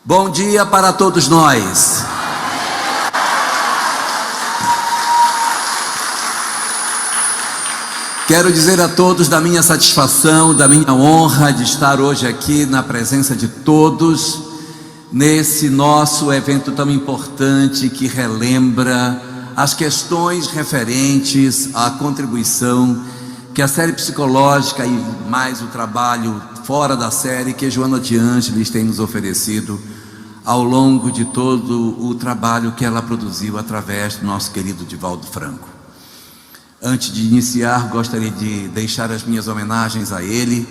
Bom dia para todos nós. Quero dizer a todos da minha satisfação, da minha honra de estar hoje aqui na presença de todos, nesse nosso evento tão importante que relembra as questões referentes à contribuição que a série psicológica e mais o trabalho fora da série que Joana de Ângeles tem nos oferecido ao longo de todo o trabalho que ela produziu através do nosso querido Divaldo Franco. Antes de iniciar, gostaria de deixar as minhas homenagens a ele,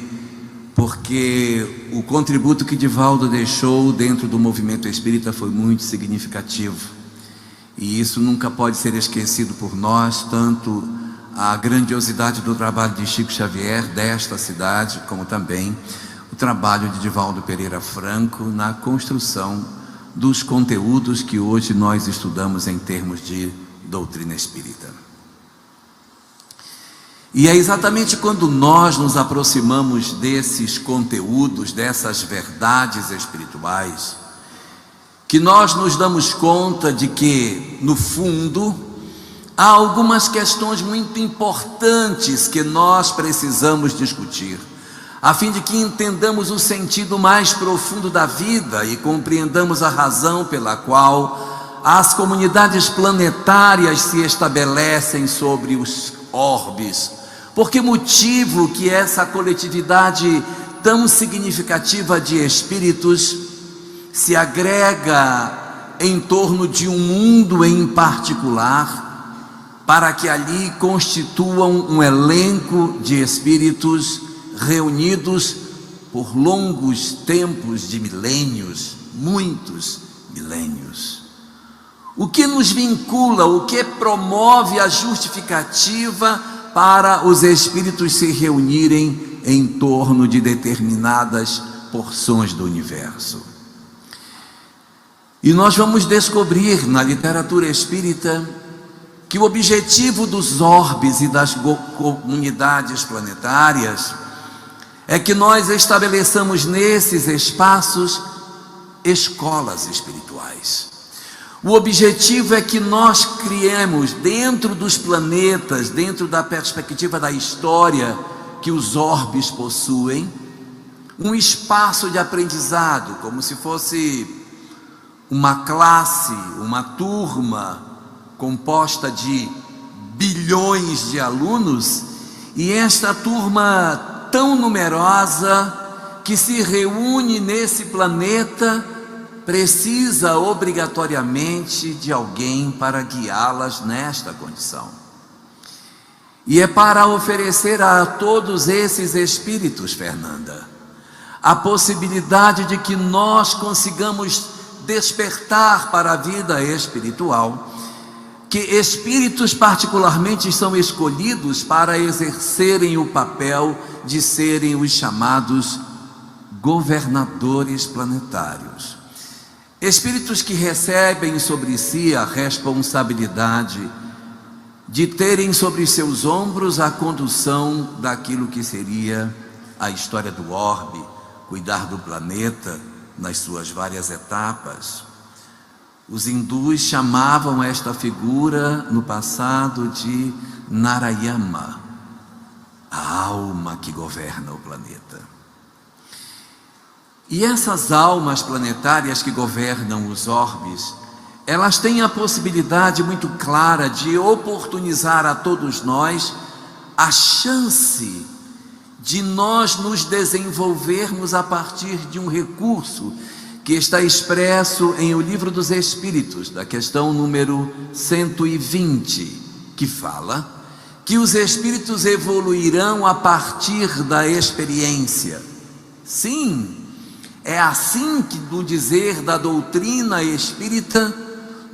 porque o contributo que Divaldo deixou dentro do movimento espírita foi muito significativo, e isso nunca pode ser esquecido por nós, tanto a grandiosidade do trabalho de Chico Xavier desta cidade, como também o trabalho de Divaldo Pereira Franco na construção dos conteúdos que hoje nós estudamos em termos de doutrina espírita. E é exatamente quando nós nos aproximamos desses conteúdos, dessas verdades espirituais, que nós nos damos conta de que, no fundo, há algumas questões muito importantes que nós precisamos discutir, a fim de que entendamos o sentido mais profundo da vida e compreendamos a razão pela qual as comunidades planetárias se estabelecem sobre os orbes. Por que motivo que essa coletividade tão significativa de espíritos se agrega em torno de um mundo em particular, para que ali constituam um elenco de espíritos reunidos por longos tempos de milênios, muitos milênios. O que nos vincula, o que promove a justificativa para os espíritos se reunirem em torno de determinadas porções do universo? E nós vamos descobrir na literatura espírita que o objetivo dos orbes e das comunidades planetárias é que nós estabeleçamos nesses espaços escolas espirituais. O objetivo é que nós criemos dentro dos planetas, dentro da perspectiva da história que os orbes possuem, um espaço de aprendizado, como se fosse uma classe, uma turma composta de bilhões de alunos, e esta turma tão numerosa que se reúne nesse planeta precisa obrigatoriamente de alguém para guiá-las nesta condição. E é para oferecer a todos esses espíritos, Fernanda, a possibilidade de que nós consigamos despertar para a vida espiritual, que espíritos particularmente são escolhidos para exercerem o papel de serem os chamados governadores planetários. Espíritos que recebem sobre si a responsabilidade de terem sobre seus ombros a condução daquilo que seria a história do orbe, cuidar do planeta nas suas várias etapas. Os hindus chamavam esta figura no passado de Narayana, a alma que governa o planeta. E essas almas planetárias que governam os orbes, elas têm a possibilidade muito clara de oportunizar a todos nós a chance de nós nos desenvolvermos a partir de um recurso que está expresso em O Livro dos Espíritos, da questão número 120, que fala que os espíritos evoluirão a partir da experiência. Sim, é assim que, no dizer da doutrina espírita,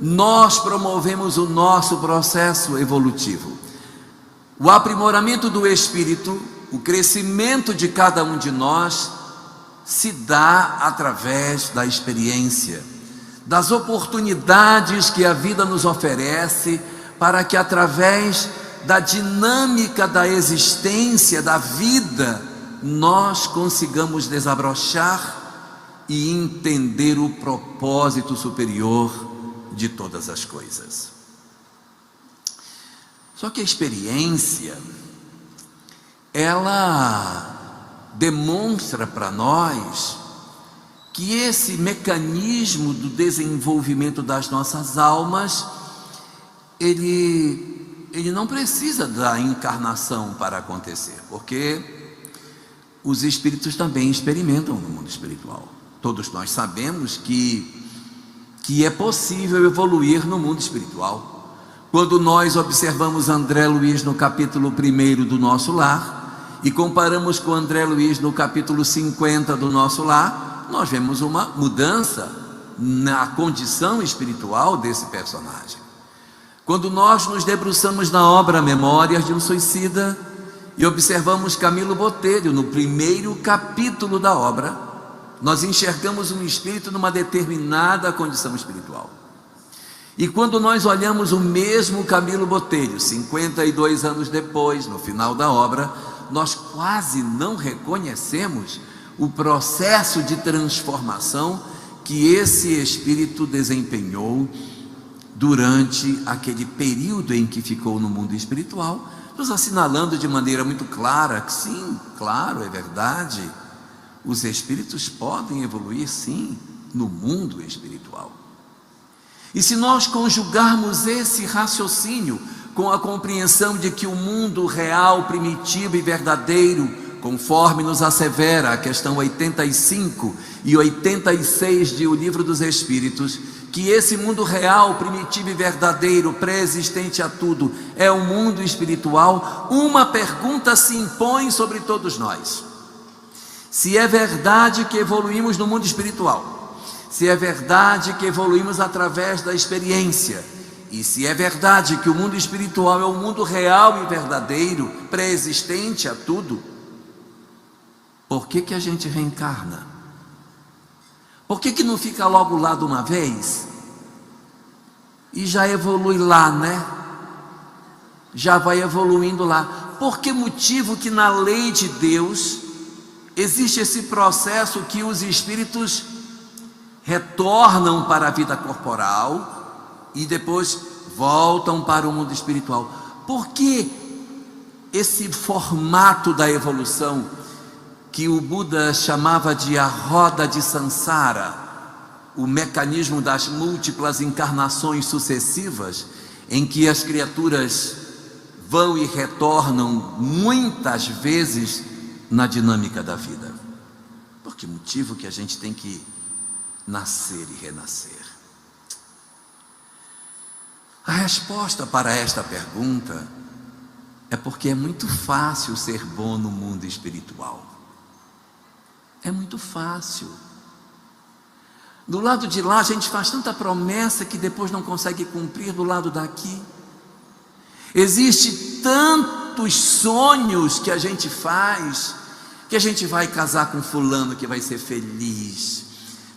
nós promovemos o nosso processo evolutivo. O aprimoramento do espírito, o crescimento de cada um de nós, se dá através da experiência, das oportunidades que a vida nos oferece, para que através da dinâmica da existência, da vida, nós consigamos desabrochar e entender o propósito superior de todas as coisas. Só que a experiência, ela demonstra para nós que esse mecanismo do desenvolvimento das nossas almas, ele não precisa da encarnação para acontecer, porque os espíritos também experimentam no mundo espiritual. Todos nós sabemos que é possível evoluir no mundo espiritual. Quando nós observamos André Luiz no capítulo 1 do Nosso Lar e comparamos com André Luiz no capítulo 50 do Nosso Lar, nós vemos uma mudança na condição espiritual desse personagem. Quando nós nos debruçamos na obra Memórias de um Suicida e observamos Camilo Botelho no primeiro capítulo da obra, nós enxergamos um espírito numa determinada condição espiritual. E quando nós olhamos o mesmo Camilo Botelho 52 anos depois, no final da obra, nós quase não reconhecemos o processo de transformação que esse espírito desempenhou durante aquele período em que ficou no mundo espiritual, nos assinalando de maneira muito clara que sim, claro, é verdade, os espíritos podem evoluir sim no mundo espiritual. E se nós conjugarmos esse raciocínio com a compreensão de que o mundo real, primitivo e verdadeiro, conforme nos assevera a questão 85 e 86 de O Livro dos Espíritos, que esse mundo real, primitivo e verdadeiro, pré-existente a tudo, é o mundo espiritual, uma pergunta se impõe sobre todos nós: se é verdade que evoluímos no mundo espiritual, se é verdade que evoluímos através da experiência, e se é verdade que o mundo espiritual é o mundo real e verdadeiro, pré-existente a tudo, por que a gente reencarna? Por que não fica logo lá de uma vez e já evolui lá, né? Já vai evoluindo lá. Por que motivo que na lei de Deus existe esse processo que os espíritos retornam para a vida corporal e depois voltam para o mundo espiritual? Por que esse formato da evolução que o Buda chamava de a roda de Sansara, o mecanismo das múltiplas encarnações sucessivas, em que as criaturas vão e retornam muitas vezes na dinâmica da vida? Por que motivo que a gente tem que nascer e renascer? A resposta para esta pergunta é porque é muito fácil ser bom no mundo espiritual. É muito fácil. Do lado de lá a gente faz tanta promessa que depois não consegue cumprir do lado daqui. Existe tantos sonhos que a gente faz, que a gente vai casar com fulano que vai ser feliz,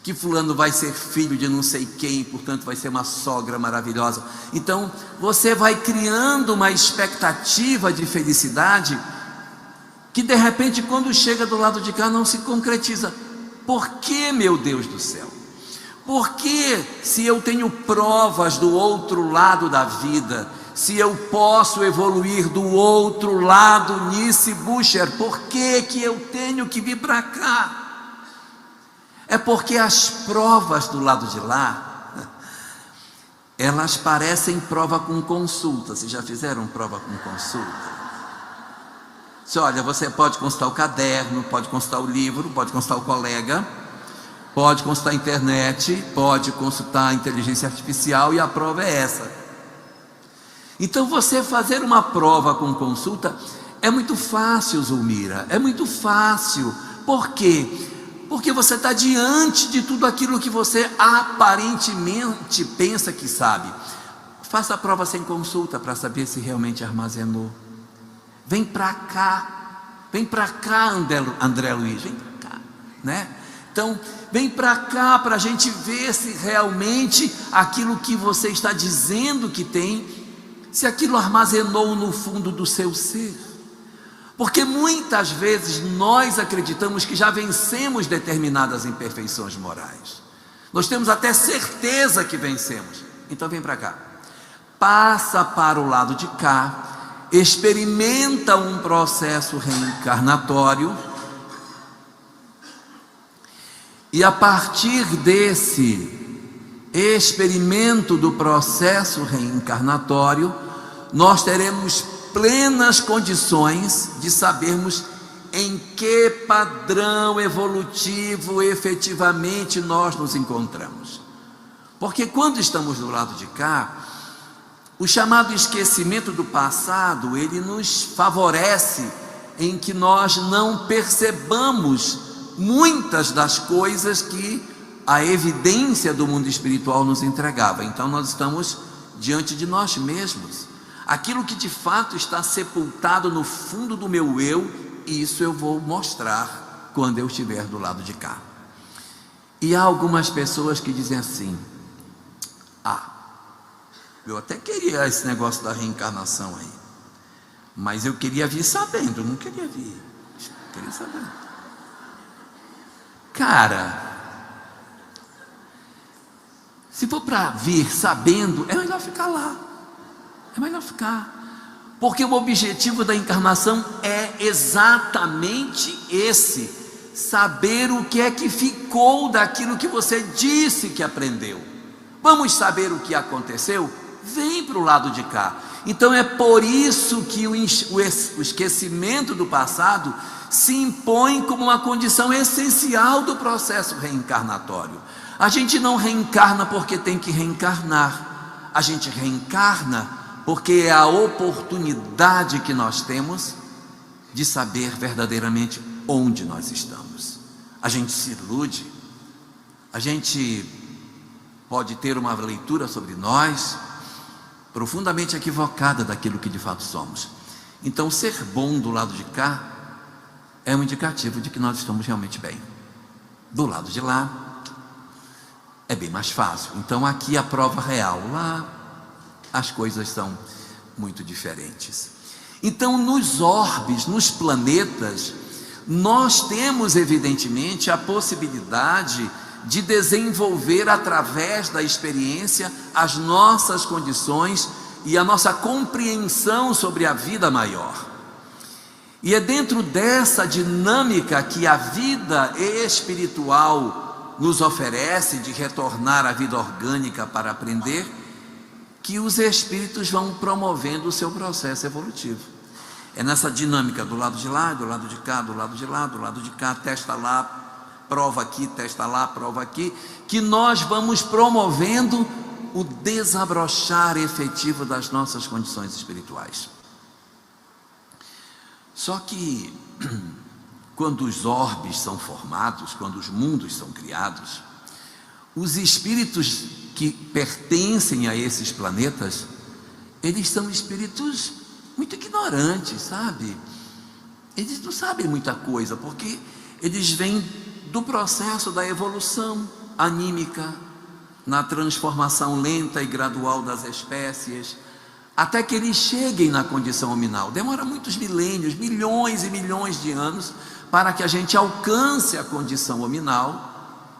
que fulano vai ser filho de não sei quem, portanto vai ser uma sogra maravilhosa. Então você vai criando uma expectativa de felicidade que de repente quando chega do lado de cá não se concretiza. Por que, meu Deus do céu? Por que, se eu tenho provas do outro lado da vida, se eu posso evoluir do outro lado, Nice Bucher, por que eu tenho que vir para cá? É porque as provas do lado de lá, elas parecem prova com consulta. Vocês já fizeram prova com consulta? Olha, você pode consultar o caderno, pode consultar o livro, pode consultar o colega, pode consultar a internet, pode consultar a inteligência artificial, e a prova é essa. Então você fazer uma prova com consulta é muito fácil, Zulmira, é muito fácil. Por quê? Porque você está diante de tudo aquilo que você aparentemente pensa que sabe. Faça a prova sem consulta para saber se realmente armazenou. Vem para cá, André Luiz, vem para cá, né? Então, vem para cá para a gente ver se realmente aquilo que você está dizendo que tem, se aquilo armazenou no fundo do seu ser. Porque muitas vezes nós acreditamos que já vencemos determinadas imperfeições morais. Nós temos até certeza que vencemos. Então vem para cá. Passa para o lado de cá, experimenta um processo reencarnatório, e a partir desse experimento do processo reencarnatório, nós teremos plenas condições de sabermos em que padrão evolutivo efetivamente nós nos encontramos. Porque quando estamos do lado de cá, o chamado esquecimento do passado, ele nos favorece em que nós não percebamos muitas das coisas que a evidência do mundo espiritual nos entregava. Então nós estamos diante de nós mesmos. Aquilo que de fato está sepultado no fundo do meu eu, isso eu vou mostrar quando eu estiver do lado de cá. E há algumas pessoas que dizem assim: eu até queria esse negócio da reencarnação aí, mas eu queria vir sabendo, não queria vir, queria saber. Cara, se for para vir sabendo, é melhor ficar lá. É melhor ficar, porque o objetivo da encarnação é exatamente esse: saber o que é que ficou daquilo que você disse que aprendeu. Vamos saber o que aconteceu? Vem para o lado de cá. Então é por isso que o esquecimento do passado se impõe como uma condição essencial do processo reencarnatório. A gente não reencarna porque tem que reencarnar, a gente reencarna porque é a oportunidade que nós temos de saber verdadeiramente onde nós estamos. A gente se ilude, a gente pode ter uma leitura sobre nós profundamente equivocada daquilo que de fato somos. Então, ser bom do lado de cá é um indicativo de que nós estamos realmente bem. Do lado de lá é bem mais fácil. Então aqui a prova real, lá as coisas são muito diferentes. Então nos orbes, nos planetas, nós temos evidentemente a possibilidade de desenvolver através da experiência as nossas condições e a nossa compreensão sobre a vida maior. E é dentro dessa dinâmica que a vida espiritual nos oferece, de retornar à vida orgânica para aprender, que os espíritos vão promovendo o seu processo evolutivo. É nessa dinâmica do lado de lá, do lado de cá, do lado de lá, do lado de cá, testa lá, prova aqui, testa lá, prova aqui, que nós vamos promovendo o desabrochar efetivo das nossas condições espirituais. Só que quando os orbes são formados, quando os mundos são criados, os espíritos que pertencem a esses planetas, eles são espíritos muito ignorantes, sabe? Eles não sabem muita coisa, porque eles vêm do processo da evolução anímica, na transformação lenta e gradual das espécies, até que eles cheguem na condição hominal. Demora muitos milênios, milhões e milhões de anos, para que a gente alcance a condição hominal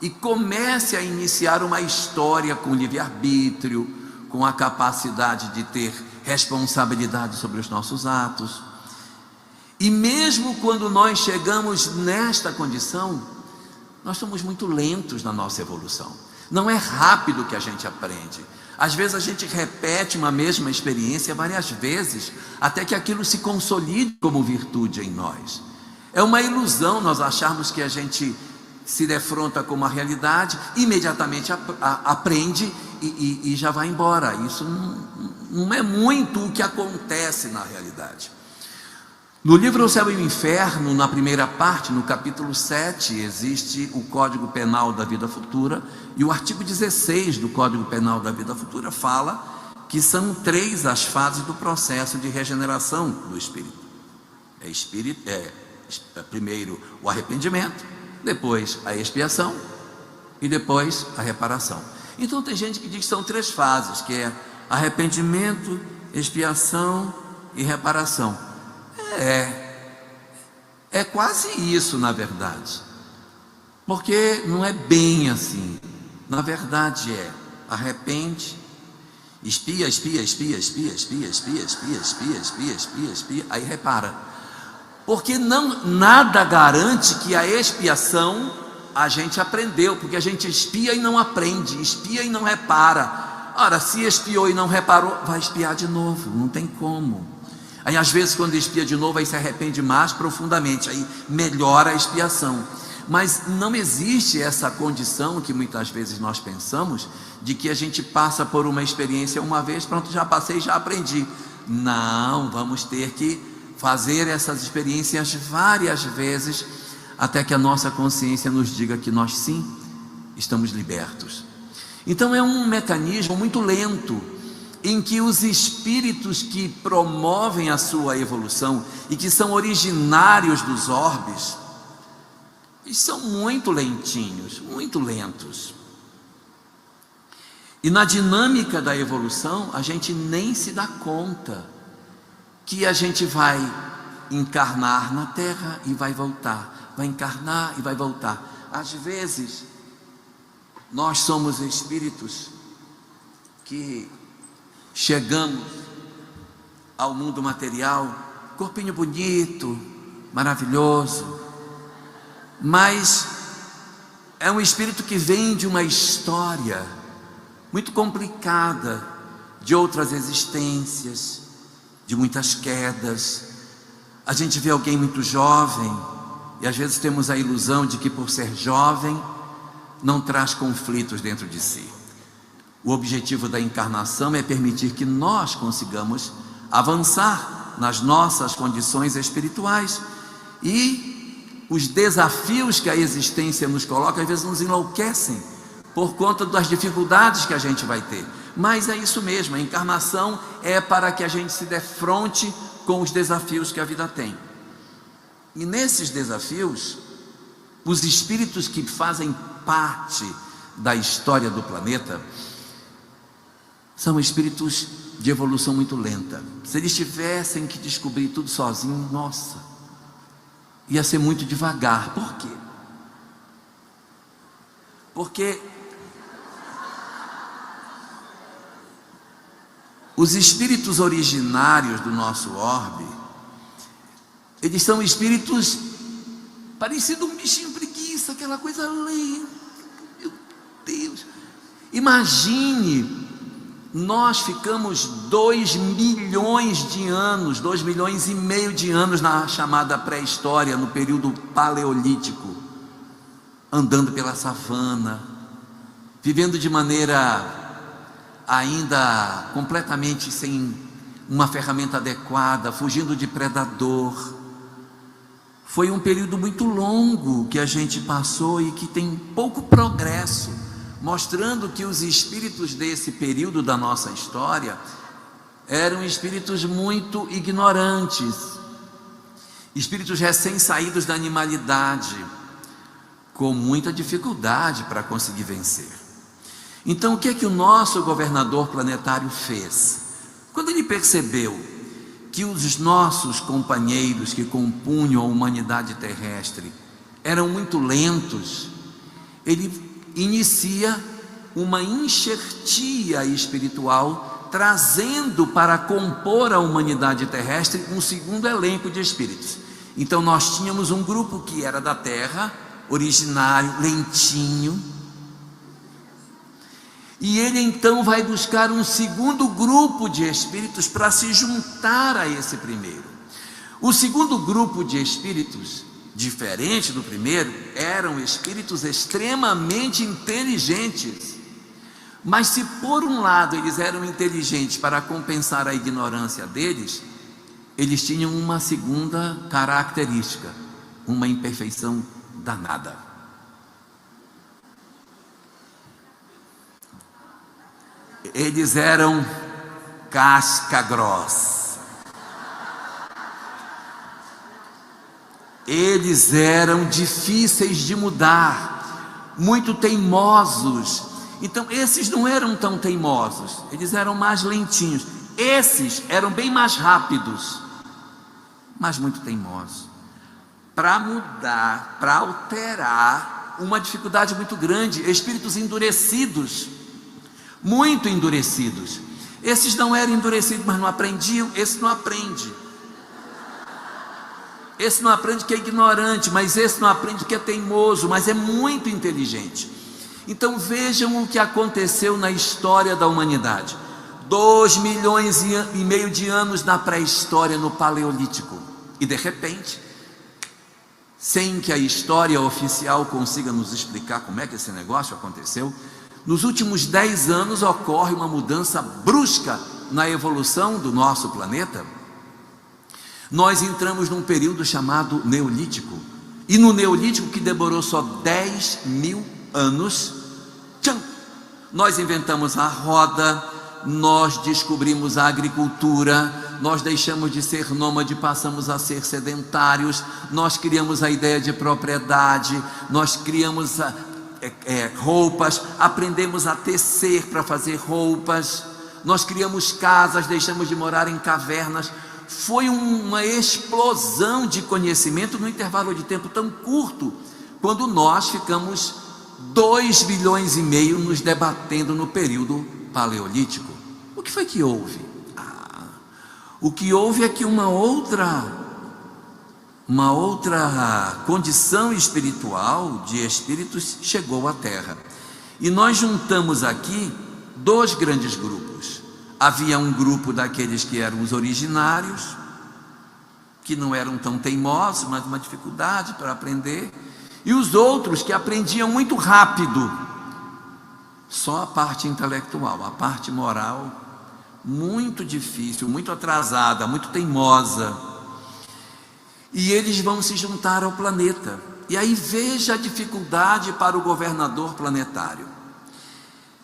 e comece a iniciar uma história com livre-arbítrio, com a capacidade de ter responsabilidade sobre os nossos atos. E mesmo quando nós chegamos nesta condição, nós somos muito lentos na nossa evolução. Não é rápido que a gente aprende. Às vezes a gente repete uma mesma experiência várias vezes, até que aquilo se consolide como virtude em nós. É uma ilusão nós acharmos que a gente se defronta com uma realidade, imediatamente aprende e já vai embora. Isso não é muito o que acontece na realidade. No livro O Céu e o Inferno, na primeira parte, no capítulo 7, existe o Código Penal da Vida Futura, e o artigo 16 do Código Penal da Vida Futura fala que são 3 as fases do processo de regeneração do espírito. Primeiro o arrependimento, depois a expiação e depois a reparação. Então tem gente que diz que são 3 fases, que é arrependimento, expiação e reparação. É quase isso, na verdade, porque não é bem assim. Na verdade arrepende, espia, aí repara, porque nada garante que a expiação a gente aprendeu, porque a gente espia e não aprende, espia e não repara. Ora, se espiou e não reparou, vai espiar de novo, não tem como. Aí às vezes quando espia de novo, aí se arrepende mais profundamente, aí melhora a expiação. Mas não existe essa condição que muitas vezes nós pensamos, de que a gente passa por uma experiência uma vez, pronto, já passei, já aprendi. Não, vamos ter que fazer essas experiências várias vezes, até que a nossa consciência nos diga que nós sim estamos libertos. Então é um mecanismo muito lento, em que os espíritos que promovem a sua evolução e que são originários dos orbes, eles são muito lentinhos, muito lentos. E na dinâmica da evolução, a gente nem se dá conta que a gente vai encarnar na Terra e vai voltar, vai encarnar e vai voltar. Às vezes, nós somos espíritos que chegamos ao mundo material, corpinho bonito, maravilhoso, mas é um espírito que vem de uma história muito complicada, de outras existências, de muitas quedas. A gente vê alguém muito jovem e às vezes temos a ilusão de que por ser jovem não traz conflitos dentro de si. O objetivo da encarnação é permitir que nós consigamos avançar nas nossas condições espirituais, e os desafios que a existência nos coloca às vezes nos enlouquecem por conta das dificuldades que a gente vai ter. Mas é isso mesmo, a encarnação é para que a gente se defronte com os desafios que a vida tem. E nesses desafios, os espíritos que fazem parte da história do planeta são espíritos de evolução muito lenta. Se eles tivessem que descobrir tudo sozinhos, nossa, ia ser muito devagar. Por quê? Porque os espíritos originários do nosso orbe, eles são espíritos parecidos um bichinho preguiça, aquela coisa lenta. Meu Deus, imagine, nós ficamos 2 milhões de anos, 2,5 milhões de anos na chamada pré-história, no período paleolítico, andando pela savana, vivendo de maneira ainda completamente sem uma ferramenta adequada, fugindo de predador. Foi um período muito longo que a gente passou e que tem pouco progresso, mostrando que os espíritos desse período da nossa história eram espíritos muito ignorantes, espíritos recém-saídos da animalidade, com muita dificuldade para conseguir vencer. Então o que é que o nosso governador planetário fez? Quando ele percebeu que os nossos companheiros que compunham a humanidade terrestre eram muito lentos, ele inicia uma enxertia espiritual, trazendo para compor a humanidade terrestre um segundo elenco de espíritos. Então nós tínhamos um grupo que era da Terra, originário, lentinho, e ele então vai buscar um segundo grupo de espíritos para se juntar a esse primeiro. O segundo grupo de espíritos, diferente do primeiro, eram espíritos extremamente inteligentes. Mas se por um lado eles eram inteligentes para compensar a ignorância deles, eles tinham uma segunda característica, uma imperfeição danada. Eles eram casca grossa. Eles eram difíceis de mudar, muito teimosos. Então esses não eram tão teimosos, eles eram mais lentinhos. Esses eram bem mais rápidos, mas muito teimosos. para mudar, para alterar uma dificuldade muito grande. Espíritos endurecidos, muito endurecidos. Esses não eram endurecidos, mas não aprendiam. Esse não aprende. Esse não aprende que é ignorante, mas esse não aprende que é teimoso, mas é muito inteligente. Então vejam o que aconteceu na história da humanidade. 2,5 milhões de anos na pré-história, no Paleolítico. E de repente, sem que a história oficial consiga nos explicar como é que esse negócio aconteceu, nos últimos 10 anos ocorre uma mudança brusca na evolução do nosso planeta. Nós entramos num período chamado Neolítico. E no Neolítico, que demorou só 10.000 anos, tcham, nós inventamos a roda, nós descobrimos a agricultura, nós deixamos de ser nômade, passamos a ser sedentários, nós criamos a ideia de propriedade, nós criamos roupas, aprendemos a tecer para fazer roupas, nós criamos casas, deixamos de morar em cavernas. Foi uma explosão de conhecimento num intervalo de tempo tão curto, quando nós ficamos 2,5 bilhões nos debatendo no período Paleolítico. O que foi que houve? O que houve é que uma outra condição espiritual de espíritos chegou à Terra. E nós juntamos aqui 2 grandes grupos. Havia um grupo daqueles que eram os originários, que não eram tão teimosos, mas uma dificuldade para aprender, e os outros que aprendiam muito rápido, só a parte intelectual, a parte moral muito difícil, muito atrasada, muito teimosa. E eles vão se juntar ao planeta. E aí veja a dificuldade para o governador planetário.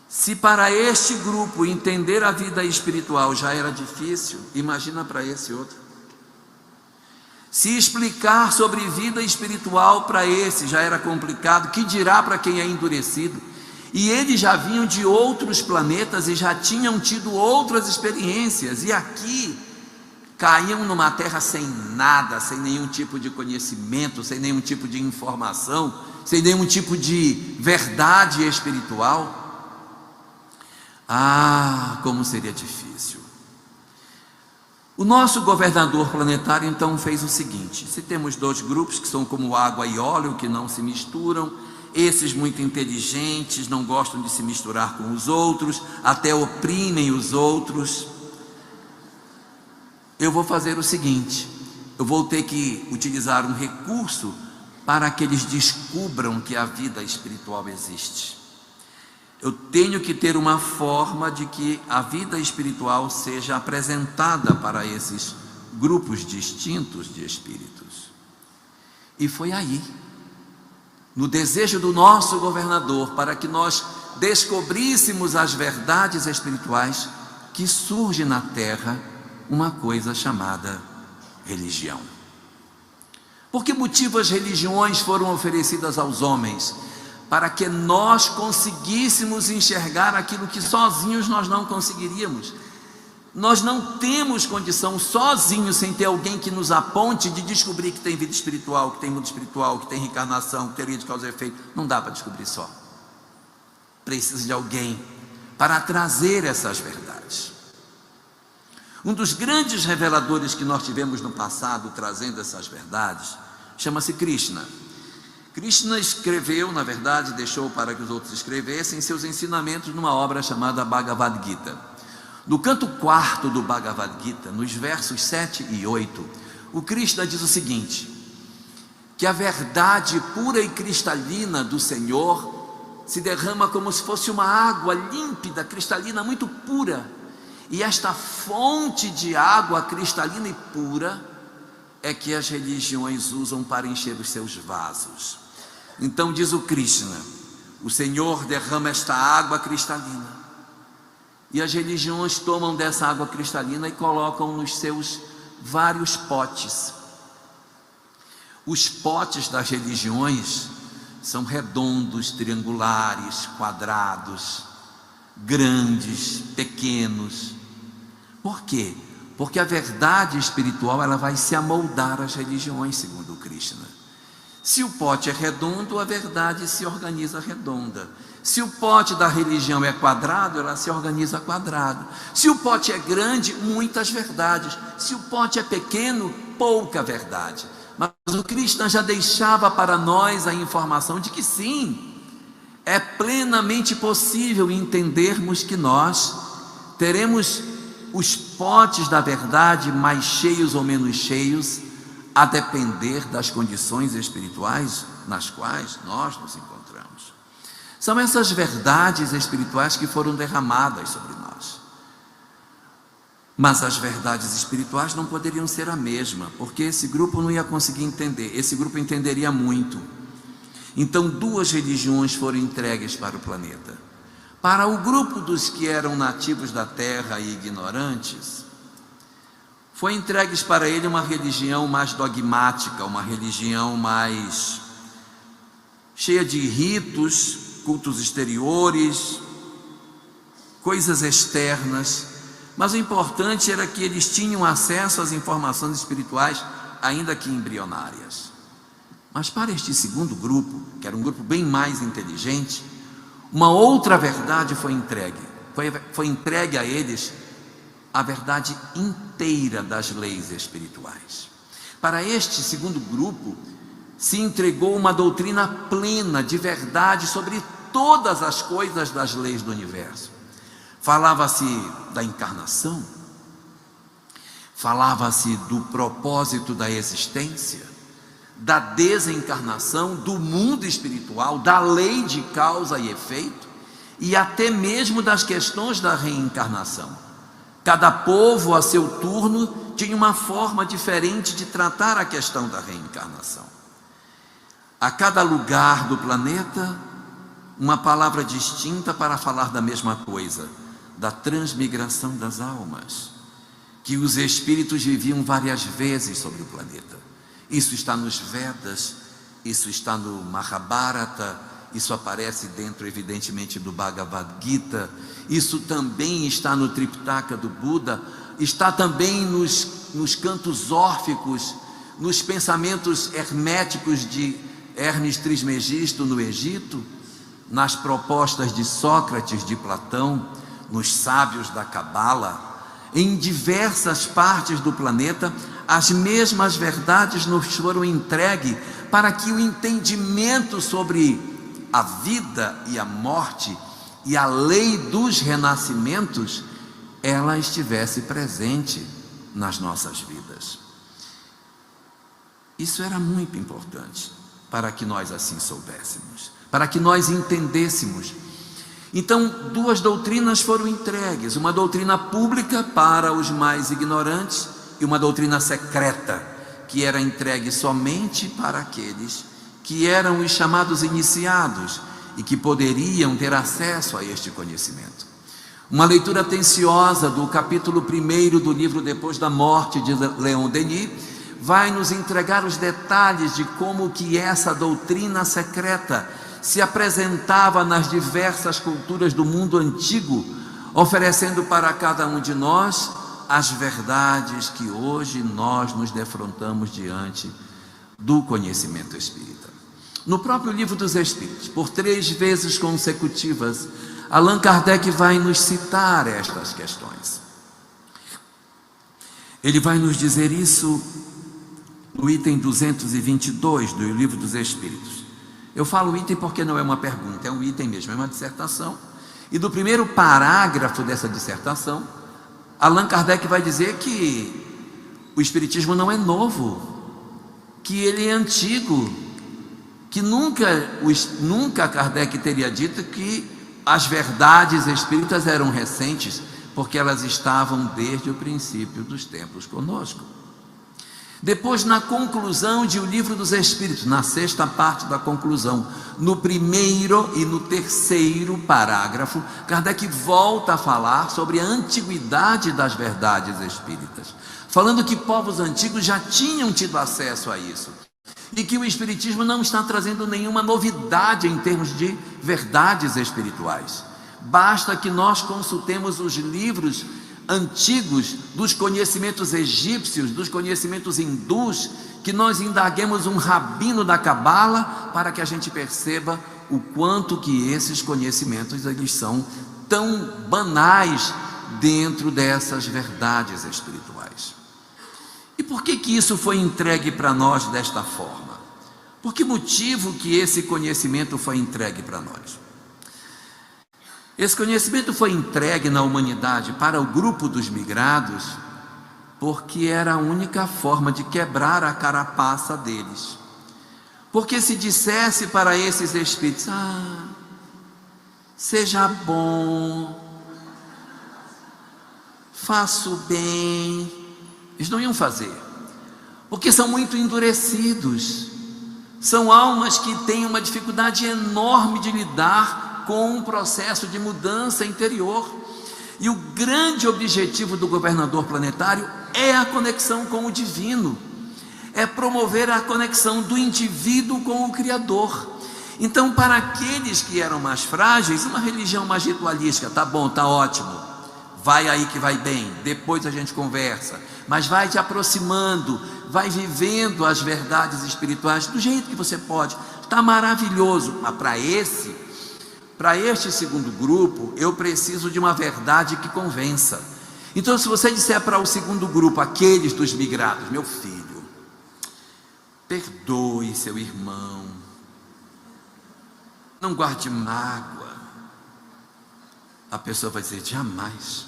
Se para este grupo entender a vida espiritual já era difícil, imagina para esse outro. Se explicar sobre vida espiritual para esse já era complicado, que dirá para quem é endurecido? E eles já vinham de outros planetas e já tinham tido outras experiências, e aqui caíam numa terra sem nada, sem nenhum tipo de conhecimento, sem nenhum tipo de informação, sem nenhum tipo de verdade espiritual. Como seria difícil. O nosso governador planetário então fez o seguinte: se temos 2 grupos que são como água e óleo, que não se misturam, esses muito inteligentes não gostam de se misturar com os outros, até oprimem os outros. Eu vou fazer o seguinte: eu vou ter que utilizar um recurso para que eles descubram que a vida espiritual existe. Eu tenho que ter uma forma de que a vida espiritual seja apresentada para esses grupos distintos de espíritos. E foi aí, no desejo do nosso governador, para que nós descobríssemos as verdades espirituais, que surge na Terra uma coisa chamada religião. Por que motivo as religiões foram oferecidas aos homens? Para que nós conseguíssemos enxergar aquilo que sozinhos nós não conseguiríamos. Nós não temos condição sozinhos, sem ter alguém que nos aponte, de descobrir que tem vida espiritual, que tem mundo espiritual, que tem reencarnação, que teoria de causa e efeito. Não dá para descobrir só. Precisa de alguém para trazer essas verdades. Um dos grandes reveladores que nós tivemos no passado trazendo essas verdades chama-se Krishna. Krishna escreveu, na verdade, deixou para que os outros escrevessem seus ensinamentos numa obra chamada Bhagavad Gita. No canto 4º do Bhagavad Gita, nos versos 7 e 8, o Krishna diz o seguinte: que a verdade pura e cristalina do Senhor se derrama como se fosse uma água límpida, cristalina, muito pura. E esta fonte de água cristalina e pura é que as religiões usam para encher os seus vasos. Então diz o Krishna: o Senhor derrama esta água cristalina, e as religiões tomam dessa água cristalina e colocam nos seus vários potes. Os potes das religiões são redondos, triangulares, quadrados, grandes, pequenos. Por quê? Porque a verdade espiritual, ela vai se amoldar às religiões, segundo o Krishna. Se o pote é redondo, a verdade se organiza redonda. Se o pote da religião é quadrado, ela se organiza quadrado. Se o pote é grande, muitas verdades. Se o pote é pequeno, pouca verdade. Mas o Krishna já deixava para nós a informação de que sim, é plenamente possível entendermos que nós teremos os potes da verdade mais cheios ou menos cheios, a depender das condições espirituais nas quais nós nos encontramos. São essas verdades espirituais que foram derramadas sobre nós. Mas as verdades espirituais não poderiam ser a mesma, porque esse grupo não ia conseguir entender, esse grupo entenderia muito. Então, duas religiões foram entregues para o planeta. Para o grupo dos que eram nativos da terra e ignorantes, foi entregues para ele uma religião mais dogmática, uma religião mais cheia de ritos, cultos exteriores, coisas externas. Mas o importante era que eles tinham acesso às informações espirituais, ainda que embrionárias. Mas para este segundo grupo, que era um grupo bem mais inteligente, uma outra verdade foi entregue. Foi entregue a eles a verdade inteira das leis espirituais. Para este segundo grupo, se entregou uma doutrina plena de verdade sobre todas as coisas das leis do universo. Falava-se da encarnação, falava-se do propósito da existência, da desencarnação, do mundo espiritual, da lei de causa e efeito, e até mesmo das questões da reencarnação. Cada povo, a seu turno, tinha uma forma diferente de tratar a questão da reencarnação. A cada lugar do planeta, uma palavra distinta para falar da mesma coisa, da transmigração das almas, que os espíritos viviam várias vezes sobre o planeta. Isso está nos Vedas, isso está no Mahabharata, isso aparece dentro, evidentemente, do Bhagavad Gita, isso também está no Tripitaka do Buda, está também nos cantos órficos, nos pensamentos herméticos de Hermes Trismegisto no Egito, nas propostas de Sócrates, de Platão, nos sábios da Cabala. Em diversas partes do planeta, as mesmas verdades nos foram entregues para que o entendimento sobre a vida e a morte e a lei dos renascimentos, ela estivesse presente nas nossas vidas. Isso era muito importante para que nós assim soubéssemos, para que nós entendêssemos. Então, duas doutrinas foram entregues, uma doutrina pública para os mais ignorantes e uma doutrina secreta, que era entregue somente para aqueles que eram os chamados iniciados e que poderiam ter acesso a este conhecimento. Uma leitura atenciosa do capítulo 1 do livro Depois da Morte, de Leon Denis, vai nos entregar os detalhes de como que essa doutrina secreta se apresentava nas diversas culturas do mundo antigo, oferecendo para cada um de nós as verdades que hoje nós nos defrontamos diante do conhecimento espírita. No próprio Livro dos Espíritos, por 3 vezes consecutivas, Allan Kardec vai nos citar estas questões. Ele vai nos dizer isso no item 222 do Livro dos Espíritos. Eu falo item porque não é uma pergunta, é um item mesmo, é uma dissertação. E do primeiro parágrafo dessa dissertação, Allan Kardec vai dizer que o Espiritismo não é novo, que ele é antigo, que nunca Kardec teria dito que as verdades espíritas eram recentes, porque elas estavam desde o princípio dos tempos conosco. Depois, na conclusão de O Livro dos Espíritos, na 6ª parte da conclusão, no 1º e no 3º parágrafo, Kardec volta a falar sobre a antiguidade das verdades espíritas, falando que povos antigos já tinham tido acesso a isso, e que o Espiritismo não está trazendo nenhuma novidade em termos de verdades espirituais. Basta que nós consultemos os livros antigos dos conhecimentos egípcios, dos conhecimentos hindus, que nós indaguemos um rabino da Cabala para que a gente perceba o quanto que esses conhecimentos eles são tão banais dentro dessas verdades espirituais. E por que que isso foi entregue para nós desta forma? Por que motivo que esse conhecimento foi entregue para nós? Esse conhecimento foi entregue na humanidade para o grupo dos migrados, porque era a única forma de quebrar a carapaça deles. Porque se dissesse para esses espíritos: seja bom, faça o bem, eles não iam fazer, porque são muito endurecidos, são almas que têm uma dificuldade enorme de lidar com um processo de mudança interior. E o grande objetivo do governador planetário é a conexão com o divino, é promover a conexão do indivíduo com o Criador. Então, para aqueles que eram mais frágeis, uma religião mais ritualística, tá bom, tá ótimo, vai aí que vai bem, depois a gente conversa, mas vai te aproximando, vai vivendo as verdades espirituais do jeito que você pode, está maravilhoso. Mas para este segundo grupo, eu preciso de uma verdade que convença. Então, se você disser para o segundo grupo, aqueles dos migrados: meu filho, perdoe seu irmão, não guarde mágoa, a pessoa vai dizer: jamais,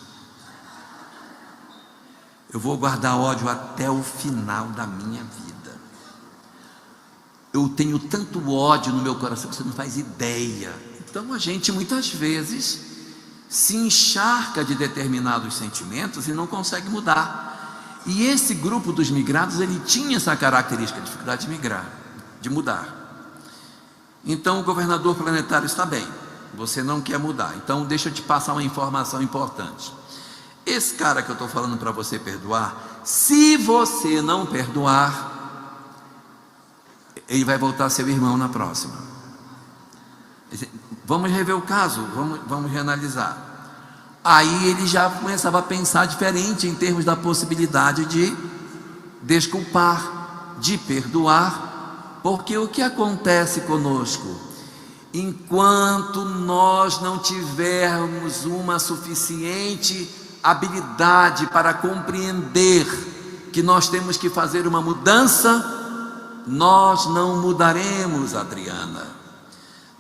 eu vou guardar ódio até o final da minha vida. Eu tenho tanto ódio no meu coração que você não faz ideia. Então a gente muitas vezes se encharca de determinados sentimentos e não consegue mudar. E esse grupo dos migrados, ele tinha essa característica, a dificuldade de migrar, de mudar. Então o governador planetário: está bem, você não quer mudar, então deixa eu te passar uma informação importante. Esse cara que eu estou falando para você perdoar, se você não perdoar, ele vai voltar a ser seu irmão na próxima. Vamos rever o caso, vamos reanalisar. Aí ele já começava a pensar diferente em termos da possibilidade de desculpar, de perdoar, porque o que acontece conosco? Enquanto nós não tivermos uma suficiente habilidade para compreender que nós temos que fazer uma mudança, nós não mudaremos, Adriana.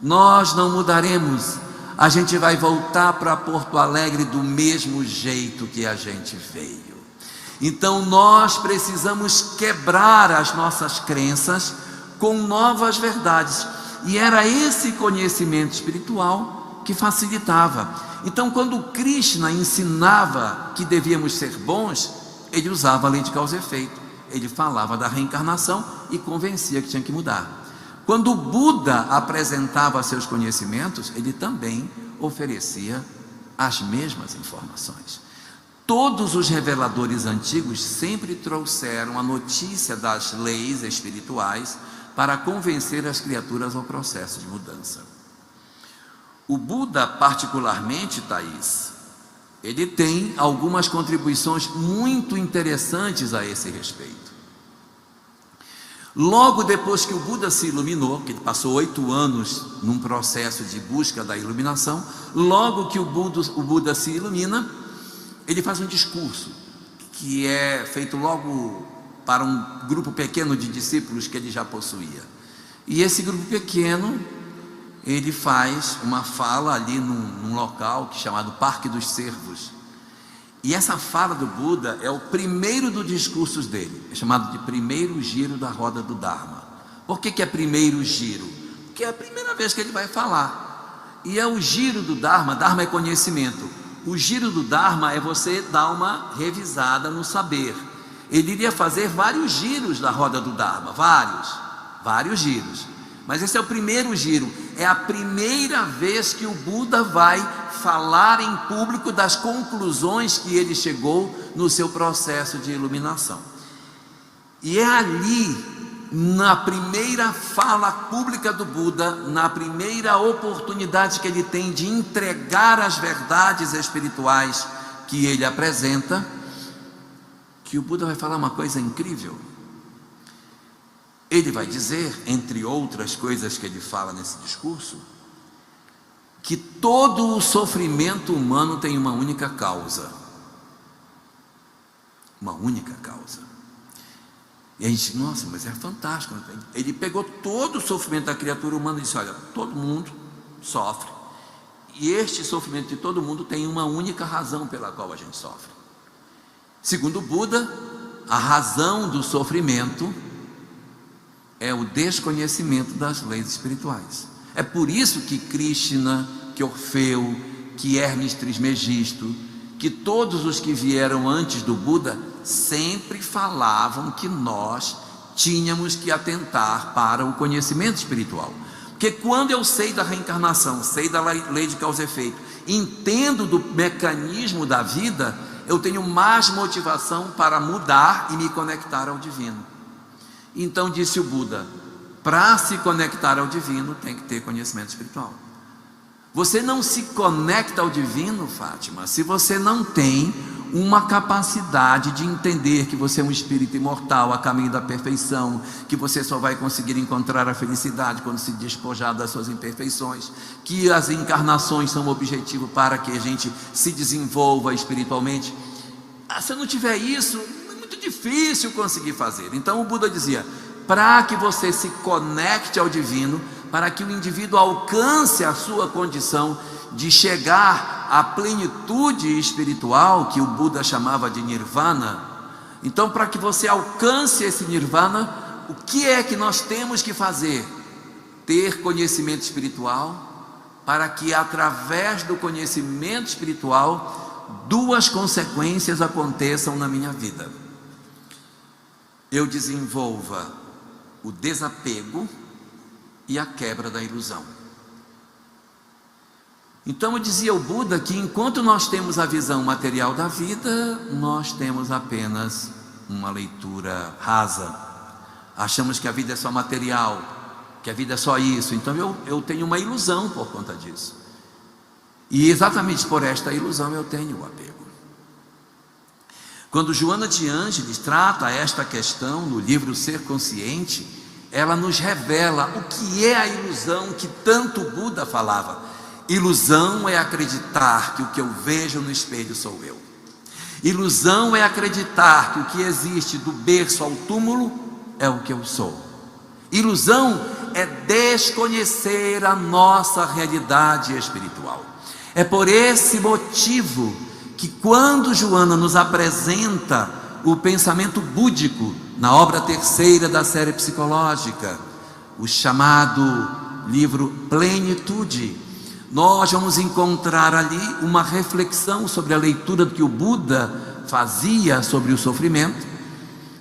Nós não mudaremos, a gente vai voltar para Porto Alegre do mesmo jeito que a gente veio. Então nós precisamos quebrar as nossas crenças com novas verdades, e era esse conhecimento espiritual que facilitava. Então, quando Krishna ensinava que devíamos ser bons, ele usava a lei de causa e efeito, ele falava da reencarnação e convencia que tinha que mudar. Quando o Buda apresentava seus conhecimentos, ele também oferecia as mesmas informações. Todos os reveladores antigos sempre trouxeram a notícia das leis espirituais para convencer as criaturas ao processo de mudança. O Buda, particularmente, Thaís, ele tem algumas contribuições muito interessantes a esse respeito. Logo depois que o Buda se iluminou, que ele passou 8 anos num processo de busca da iluminação, logo que o Buda se ilumina, ele faz um discurso, que é feito logo para um grupo pequeno de discípulos que ele já possuía. E esse grupo pequeno, ele faz uma fala ali num local chamado Parque dos Cervos. E essa fala do Buda é o primeiro dos discursos dele, é chamado de primeiro giro da roda do Dharma. Por que é primeiro giro? Porque é a primeira vez que ele vai falar, e é o giro do Dharma. Dharma é conhecimento, o giro do Dharma é você dar uma revisada no saber. Ele iria fazer vários giros da roda do Dharma, vários giros, mas esse é o primeiro giro, é a primeira vez que o Buda vai falar em público das conclusões que ele chegou no seu processo de iluminação. E é ali, na primeira fala pública do Buda, na primeira oportunidade que ele tem de entregar as verdades espirituais que ele apresenta, que o Buda vai falar uma coisa incrível. Ele vai dizer, entre outras coisas que ele fala nesse discurso, que todo o sofrimento humano tem uma única causa. Uma única causa. E a gente, nossa, mas é fantástico. Ele pegou todo o sofrimento da criatura humana e disse: olha, todo mundo sofre. E este sofrimento de todo mundo tem uma única razão pela qual a gente sofre. Segundo o Buda, a razão do sofrimento é o desconhecimento das leis espirituais. É por isso que Krishna, que Orfeu, que Hermes Trismegisto, que todos os que vieram antes do Buda sempre falavam que nós tínhamos que atentar para o conhecimento espiritual. Porque quando eu sei da reencarnação, sei da lei de causa e efeito, entendo do mecanismo da vida, eu tenho mais motivação para mudar e me conectar ao divino. Então disse o Buda: para se conectar ao divino tem que ter conhecimento espiritual. Você não se conecta ao divino, Fátima, se você não tem uma capacidade de entender que você é um espírito imortal a caminho da perfeição, que você só vai conseguir encontrar a felicidade quando se despojar das suas imperfeições, que as encarnações são o objetivo para que a gente se desenvolva espiritualmente. Se não tiver isso, é muito difícil conseguir fazer. Então o Buda dizia: para que você se conecte ao divino, para que o indivíduo alcance a sua condição de chegar à plenitude espiritual, que o Buda chamava de Nirvana. Então, para que você alcance esse Nirvana, o que é que nós temos que fazer? Ter conhecimento espiritual, para que através do conhecimento espiritual, duas consequências aconteçam na minha vida. Eu desenvolva o desapego e a quebra da ilusão. Então dizia o Buda que enquanto nós temos a visão material da vida, nós temos apenas uma leitura rasa. Achamos que a vida é só material, que a vida é só isso. Então eu tenho uma ilusão por conta disso. E exatamente por esta ilusão eu tenho o apego. Quando Joana de Ângeles trata esta questão no livro Ser Consciente, ela nos revela o que é a ilusão que tanto Buda falava. Ilusão é acreditar que o que eu vejo no espelho sou eu. Ilusão é acreditar que o que existe do berço ao túmulo é o que eu sou. Ilusão é desconhecer a nossa realidade espiritual. É por esse motivo que quando Joana nos apresenta o pensamento búdico na obra terceira da série psicológica, o chamado livro Plenitude, nós vamos encontrar ali uma reflexão sobre a leitura que o Buda fazia sobre o sofrimento,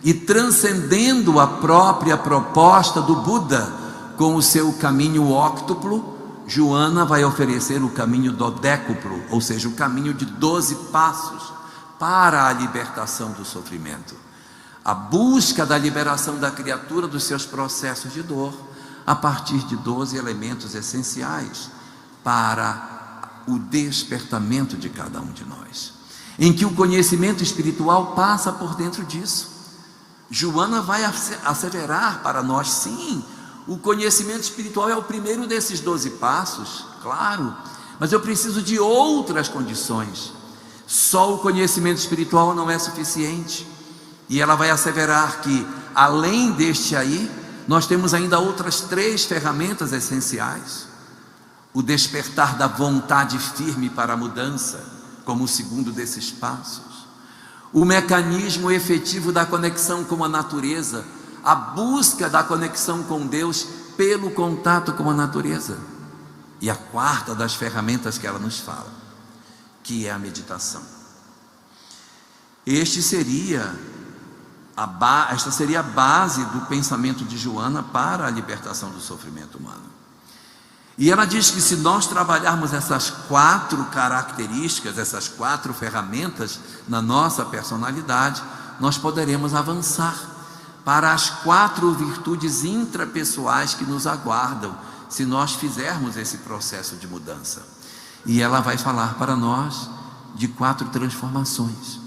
e transcendendo a própria proposta do Buda com o seu caminho óctuplo, Joana vai oferecer o caminho dodécuplo, ou seja, o caminho de 12 passos para a libertação do sofrimento, a busca da liberação da criatura dos seus processos de dor, a partir de 12 elementos essenciais para o despertamento de cada um de nós, em que o conhecimento espiritual passa por dentro disso. Joana vai asseverar para nós: sim, o conhecimento espiritual é o primeiro desses 12 passos, claro, mas eu preciso de outras condições. Só o conhecimento espiritual não é suficiente. E ela vai asseverar que, além deste aí, nós temos ainda outras 3 ferramentas essenciais: o despertar da vontade firme para a mudança, como o segundo desses passos; o mecanismo efetivo da conexão com a natureza, a busca da conexão com Deus pelo contato com a natureza; e a quarta das ferramentas que ela nos fala, que é a meditação. Esta seria a base do pensamento de Joana para a libertação do sofrimento humano. E ela diz que se nós trabalharmos essas 4 características, essas 4 ferramentas na nossa personalidade, nós poderemos avançar para as 4 virtudes intrapessoais que nos aguardam, se nós fizermos esse processo de mudança. E ela vai falar para nós de 4 transformações.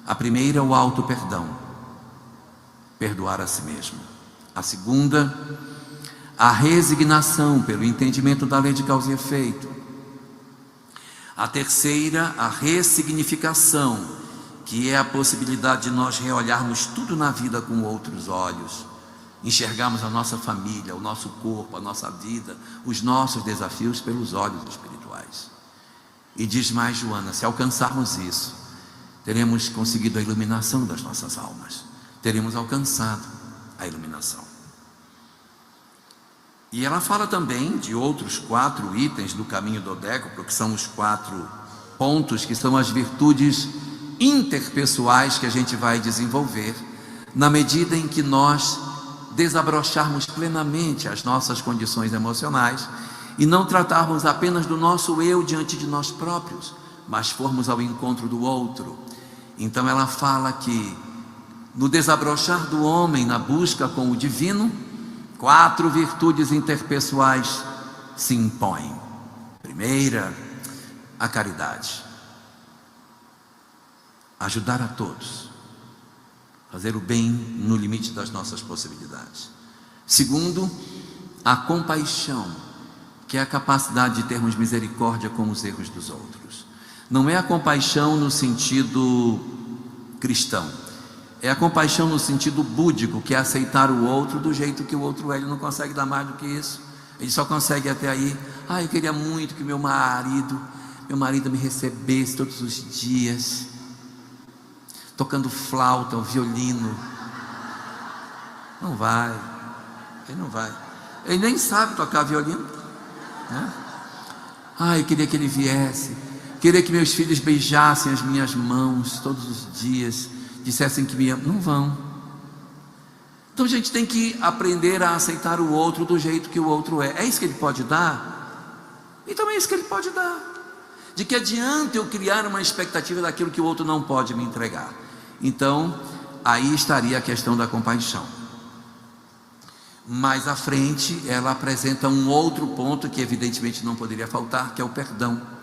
A primeira é o auto-perdão, perdoar a si mesmo. A segunda, a resignação pelo entendimento da lei de causa e efeito. A terceira, a ressignificação, que é a possibilidade de nós reolharmos tudo na vida com outros olhos, enxergarmos a nossa família, o nosso corpo, a nossa vida, os nossos desafios pelos olhos espirituais. E diz mais Joana, se alcançarmos isso, teremos conseguido a iluminação das nossas almas, teremos alcançado a iluminação. E ela fala também de outros 4 itens do caminho dodécaplo, que são os 4 pontos, que são as virtudes interpessoais que a gente vai desenvolver, na medida em que nós desabrocharmos plenamente as nossas condições emocionais, e não tratarmos apenas do nosso eu diante de nós próprios, mas formos ao encontro do outro. Então ela fala que no desabrochar do homem, na busca com o divino, 4 virtudes interpessoais se impõem. Primeira, a caridade. Ajudar a todos, fazer o bem no limite das nossas possibilidades. Segundo, a compaixão, que é a capacidade de termos misericórdia com os erros dos outros. Não é a compaixão no sentido cristão, é a compaixão no sentido búdico, que é aceitar o outro do jeito que o outro é. Ele não consegue dar mais do que isso, ele só consegue até aí. Eu queria muito que meu marido me recebesse todos os dias, tocando flauta ou violino. Não vai, ele não vai, ele nem sabe tocar violino, né? Eu queria que ele viesse, queria que meus filhos beijassem as minhas mãos todos os dias, dissessem que me amam. Não vão. Então a gente tem que aprender a aceitar o outro do jeito que o outro é. É isso que ele pode dar? Então é isso que ele pode dar. De que adianta eu criar uma expectativa daquilo que o outro não pode me entregar? Então aí estaria a questão da compaixão. Mais à frente ela apresenta um outro ponto que evidentemente não poderia faltar, que é o perdão.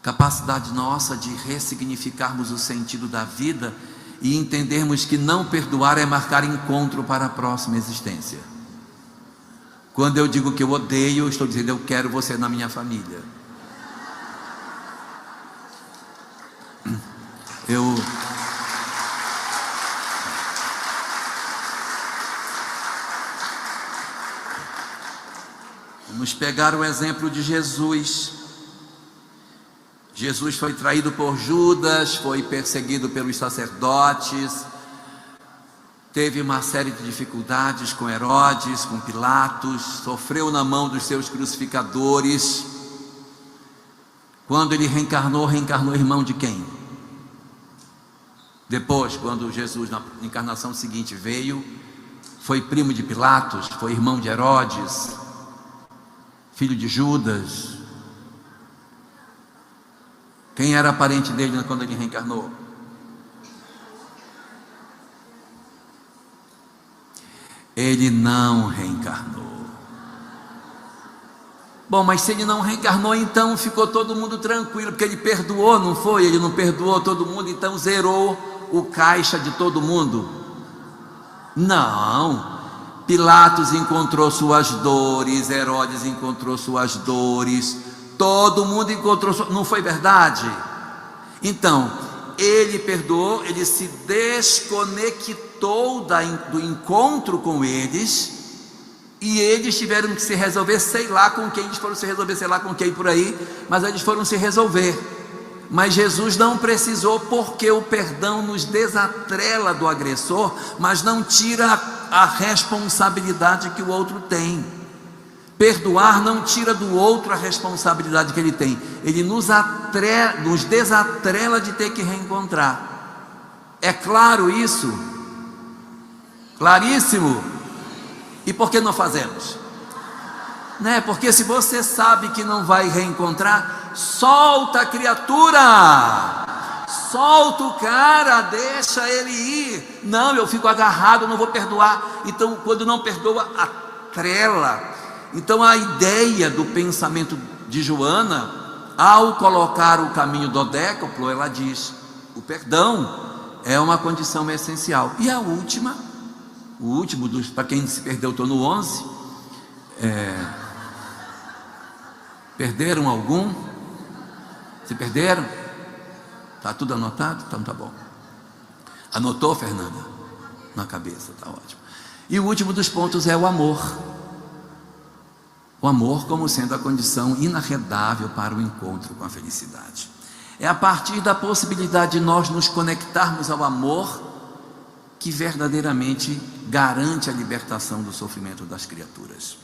Capacidade nossa de ressignificarmos o sentido da vida e entendermos que não perdoar é marcar encontro para a próxima existência. Quando eu digo que eu odeio, eu estou dizendo eu quero você na minha família. Vamos pegar o exemplo de Jesus. Jesus foi traído por Judas, foi perseguido pelos sacerdotes, teve uma série de dificuldades com Herodes, com Pilatos, sofreu na mão dos seus crucificadores. Quando ele reencarnou irmão de quem? Depois, quando Jesus na encarnação seguinte veio, foi primo de Pilatos, foi irmão de Herodes, filho de Judas. Quem era parente dele quando ele reencarnou? Ele não reencarnou. Bom, mas se ele não reencarnou, então ficou todo mundo tranquilo, porque ele perdoou, não foi? Ele não perdoou todo mundo, então zerou o caixa de todo mundo? Não. Pilatos encontrou suas dores, Herodes encontrou suas dores, todo mundo encontrou, não foi verdade? Então, ele perdoou, ele se desconectou do encontro com eles, e eles tiveram que se resolver, sei lá com quem, eles foram se resolver, sei lá com quem por aí, mas eles foram se resolver. Mas Jesus não precisou, porque o perdão nos desatrela do agressor, mas não tira a responsabilidade que o outro tem. Perdoar não tira do outro a responsabilidade que ele tem, ele nos desatrela de ter que reencontrar. É claro isso? Claríssimo? E por que não fazemos? Porque se você sabe que não vai reencontrar, solta a criatura, solta o cara, deixa ele ir. Não, eu fico agarrado, eu não vou perdoar. Então, quando não perdoa, atrela. Então a ideia do pensamento de Joana, ao colocar o caminho dodécaplo, ela diz: o perdão é uma condição essencial. E a última, O último dos, para quem se perdeu, estou no 11. Perderam algum? Se perderam? Está tudo anotado? Então tá bom. Anotou, Fernanda? Na cabeça, tá ótimo. E o último dos pontos é o amor. O amor como sendo a condição inarredável para o encontro com a felicidade. É a partir da possibilidade de nós nos conectarmos ao amor que verdadeiramente garante a libertação do sofrimento das criaturas.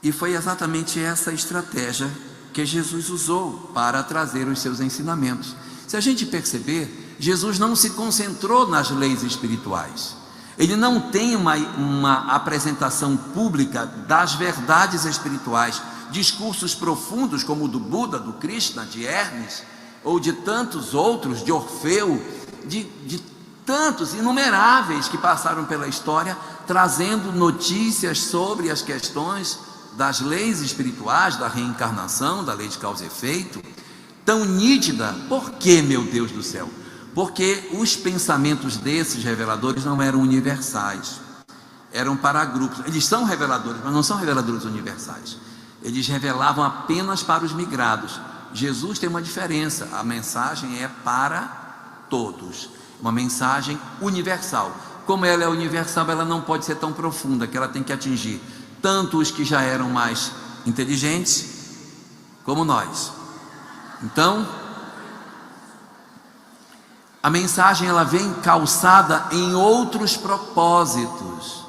E foi exatamente essa estratégia que Jesus usou para trazer os seus ensinamentos. Se a gente perceber, Jesus não se concentrou nas leis espirituais. Ele não tem uma apresentação pública das verdades espirituais, discursos profundos como o do Buda, do Krishna, de Hermes, ou de tantos outros, de Orfeu, de tantos, inumeráveis que passaram pela história, trazendo notícias sobre as questões das leis espirituais, da reencarnação, da lei de causa e efeito, tão nítida. Por que, meu Deus do céu? Porque os pensamentos desses reveladores não eram universais, eram para grupos. Eles são reveladores, mas não são reveladores universais. Eles revelavam apenas para os migrados. Jesus tem uma diferença, a mensagem é para todos, uma mensagem universal. Como ela é universal, ela não pode ser tão profunda, que ela tem que atingir tanto os que já eram mais inteligentes, como nós. Então, a mensagem ela vem calçada em outros propósitos.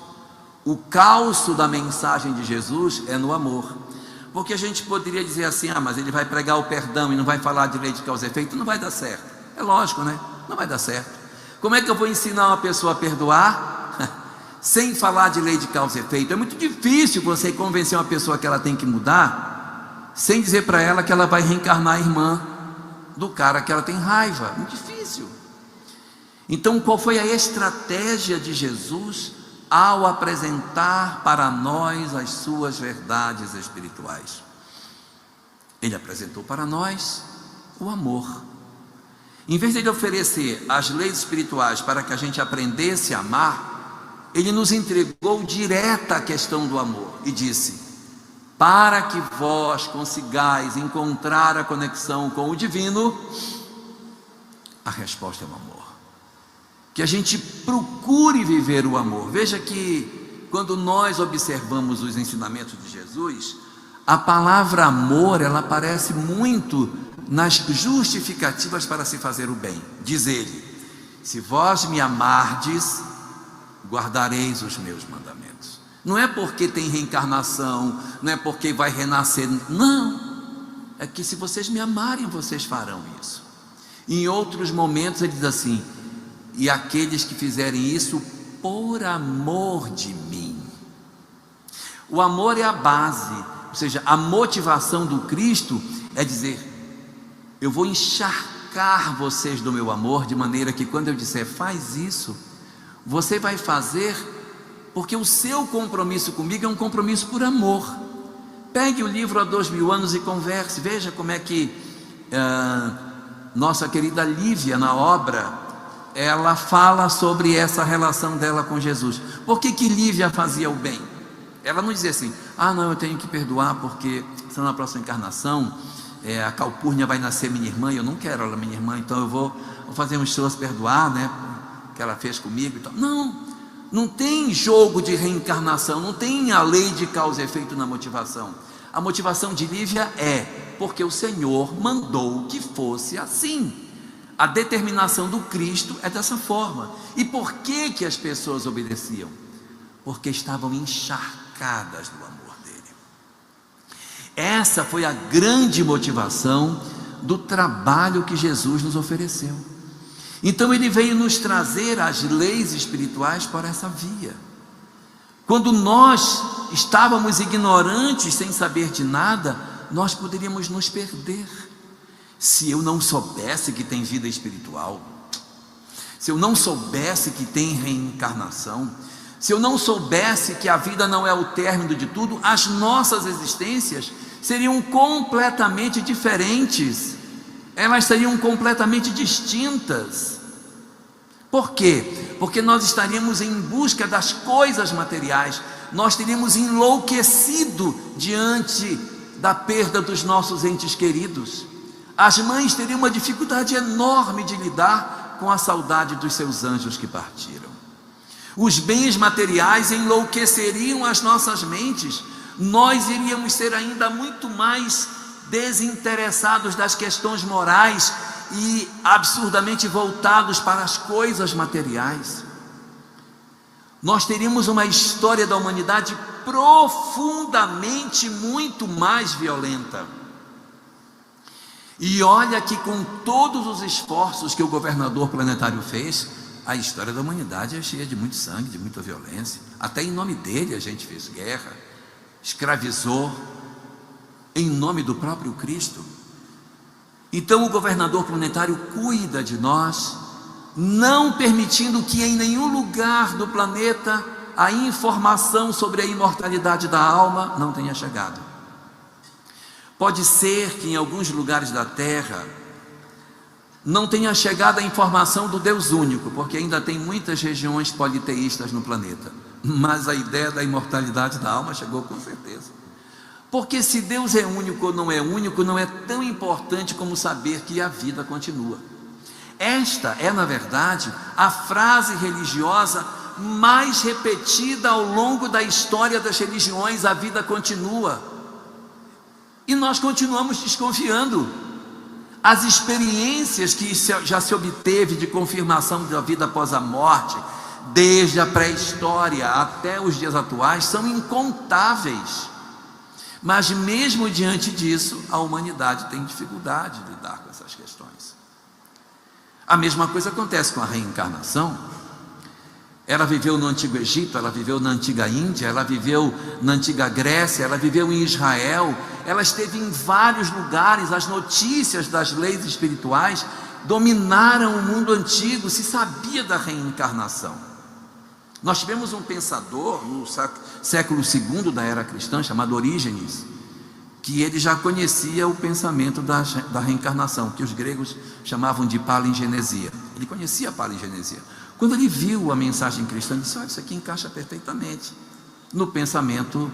O calço da mensagem de Jesus é no amor. Porque a gente poderia dizer assim, mas ele vai pregar o perdão e não vai falar de lei de causa e efeito, não vai dar certo. É lógico, né? Não vai dar certo. Como é que eu vou ensinar uma pessoa a perdoar sem falar de lei de causa e efeito? É muito difícil você convencer uma pessoa que ela tem que mudar, sem dizer para ela que ela vai reencarnar a irmã do cara que ela tem raiva. Muito difícil. Então, qual foi a estratégia de Jesus ao apresentar para nós as suas verdades espirituais? Ele apresentou para nós o amor. Em vez de ele oferecer as leis espirituais para que a gente aprendesse a amar, ele nos entregou direta a questão do amor e disse: para que vós consigais encontrar a conexão com o divino, a resposta é o amor. Que a gente procure viver o amor. Veja que quando nós observamos os ensinamentos de Jesus, a palavra amor, ela aparece muito nas justificativas para se fazer o bem. Diz ele: se vós me amardes, guardareis os meus mandamentos. Não é porque tem reencarnação, não é porque vai renascer, não, é que se vocês me amarem, vocês farão isso. Em outros momentos ele diz assim: e aqueles que fizerem isso por amor de mim. O amor é a base, ou seja, a motivação do Cristo é dizer: eu vou encharcar vocês do meu amor, de maneira que quando eu disser faz isso, você vai fazer, porque o seu compromisso comigo é um compromisso por amor. Pegue o livro Há 2000 anos e converse, veja como é que nossa querida Lívia, na obra, ela fala sobre essa relação dela com Jesus. Por que Lívia fazia o bem? Ela não dizia assim: não, eu tenho que perdoar porque senão na próxima encarnação a Calpurnia vai nascer minha irmã e eu não quero ela minha irmã, então eu vou fazer um show perdoar, né, que ela fez comigo e tal. Não tem jogo de reencarnação, não tem a lei de causa e efeito na motivação. A motivação de Lívia é porque o Senhor mandou que fosse assim. A determinação do Cristo é dessa forma. E por que as pessoas obedeciam? Porque estavam encharcadas do amor dele. Essa foi a grande motivação do trabalho que Jesus nos ofereceu. Então ele veio nos trazer as leis espirituais por essa via. Quando nós estávamos ignorantes, sem saber de nada, nós poderíamos nos perder. Se eu não soubesse que tem vida espiritual, se eu não soubesse que tem reencarnação, se eu não soubesse que a vida não é o término de tudo, as nossas existências seriam completamente diferentes, elas seriam completamente distintas. Por quê? Porque nós estaríamos em busca das coisas materiais, nós teríamos enlouquecido diante da perda dos nossos entes queridos. As mães teriam uma dificuldade enorme de lidar com a saudade dos seus anjos que partiram. Os bens materiais enlouqueceriam as nossas mentes. Nós iríamos ser ainda muito mais desinteressados das questões morais e absurdamente voltados para as coisas materiais. Nós teríamos uma história da humanidade profundamente muito mais violenta. E olha que com todos os esforços que o governador planetário fez, a história da humanidade é cheia de muito sangue, de muita violência. Até em nome dele a gente fez guerra, escravizou, em nome do próprio Cristo. Então o governador planetário cuida de nós, não permitindo que em nenhum lugar do planeta a informação sobre a imortalidade da alma não tenha chegado. Pode ser que em alguns lugares da Terra não tenha chegado a informação do Deus único, porque ainda tem muitas regiões politeístas no planeta, mas a ideia da imortalidade da alma chegou com certeza. Porque se Deus é único ou não é único, não é tão importante como saber que a vida continua. Esta é, na verdade, a frase religiosa mais repetida ao longo da história das religiões: a vida continua. E nós continuamos desconfiando. As experiências que já se obteve de confirmação da vida após a morte, desde a pré-história até os dias atuais, são incontáveis. Mas mesmo diante disso, a humanidade tem dificuldade de lidar com essas questões. A mesma coisa acontece com a reencarnação. Ela viveu no Antigo Egito, ela viveu na Antiga Índia, ela viveu na Antiga Grécia, ela viveu em Israel, ela esteve em vários lugares. As notícias das leis espirituais dominaram o mundo antigo, se sabia da reencarnação. Nós tivemos um pensador no século II da era cristã, chamado Orígenes, que ele já conhecia o pensamento da reencarnação, que os gregos chamavam de palingenesia. Ele conhecia a palingenesia. Quando ele viu a mensagem cristã, ele disse: olha, isso aqui encaixa perfeitamente no pensamento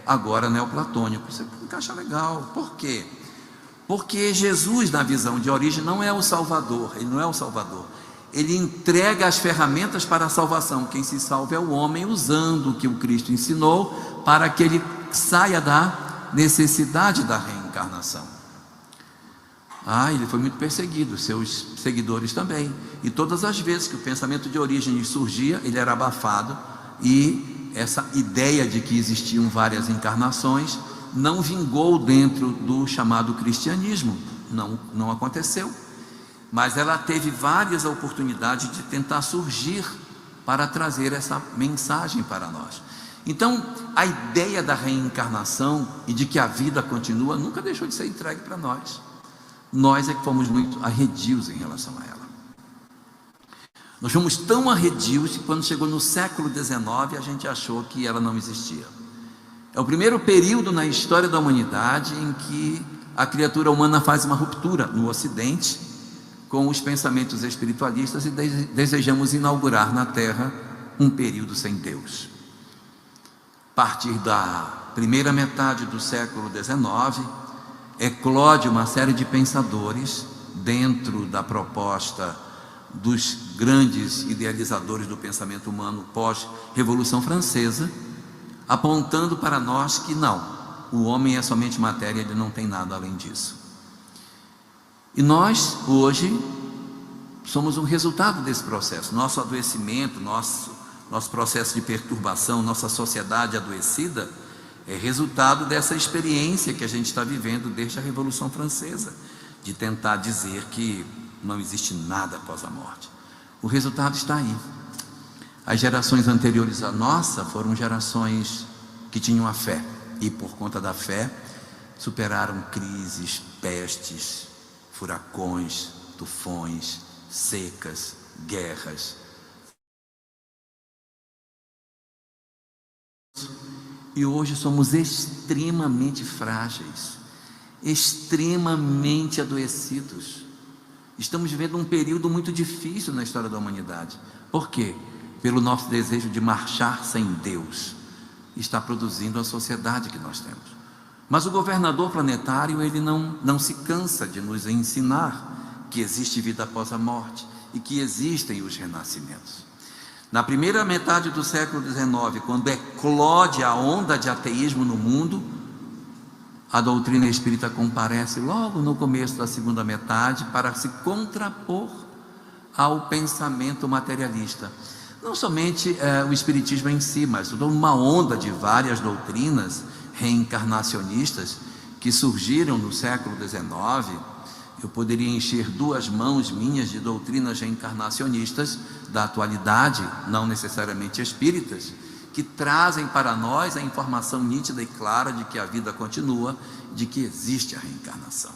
agora neoplatônico. Isso encaixa legal. Por quê? Porque Jesus, na visão de origem, não é o Salvador. Ele não é o Salvador. Ele entrega as ferramentas para a salvação. Quem se salva é o homem, usando o que o Cristo ensinou, para que ele saia da necessidade da reencarnação. Ele foi muito perseguido, seus seguidores também. E todas as vezes que o pensamento de origem surgia, ele era abafado, e essa ideia de que existiam várias encarnações não vingou dentro do chamado cristianismo. Não aconteceu. Mas ela teve várias oportunidades de tentar surgir para trazer essa mensagem para nós. Então, a ideia da reencarnação e de que a vida continua nunca deixou de ser entregue para nós. Nós é que fomos muito arredios em relação a ela. Nós fomos tão arredios que quando chegou no século XIX a gente achou que ela não existia. É o primeiro período na história da humanidade em que a criatura humana faz uma ruptura no Ocidente com os pensamentos espiritualistas, e desejamos inaugurar na Terra um período sem Deus. A partir da primeira metade do século XIX, eclode uma série de pensadores dentro da proposta dos grandes idealizadores do pensamento humano pós-Revolução Francesa, apontando para nós que não, o homem é somente matéria, ele não tem nada além disso. E nós, hoje, somos um resultado desse processo. Nosso adoecimento, nosso processo de perturbação, nossa sociedade adoecida, é resultado dessa experiência que a gente está vivendo desde a Revolução Francesa, de tentar dizer que não existe nada após a morte. O resultado está aí. As gerações anteriores à nossa foram gerações que tinham a fé, e por conta da fé superaram crises, pestes, furacões, tufões, secas, guerras. E hoje somos extremamente frágeis, extremamente adoecidos. Estamos vivendo um período muito difícil na história da humanidade. Por quê? Pelo nosso desejo de marchar sem Deus. Está produzindo a sociedade que nós temos. Mas o governador planetário, ele não se cansa de nos ensinar que existe vida após a morte e que existem os renascimentos. Na primeira metade do século XIX, quando eclode a onda de ateísmo no mundo, a doutrina espírita comparece logo no começo da segunda metade para se contrapor ao pensamento materialista. Não somente o espiritismo em si, mas toda uma onda de várias doutrinas reencarnacionistas que surgiram no século XIX. Eu poderia encher 2 mãos minhas de doutrinas reencarnacionistas da atualidade, não necessariamente espíritas, que trazem para nós a informação nítida e clara de que a vida continua, de que existe a reencarnação.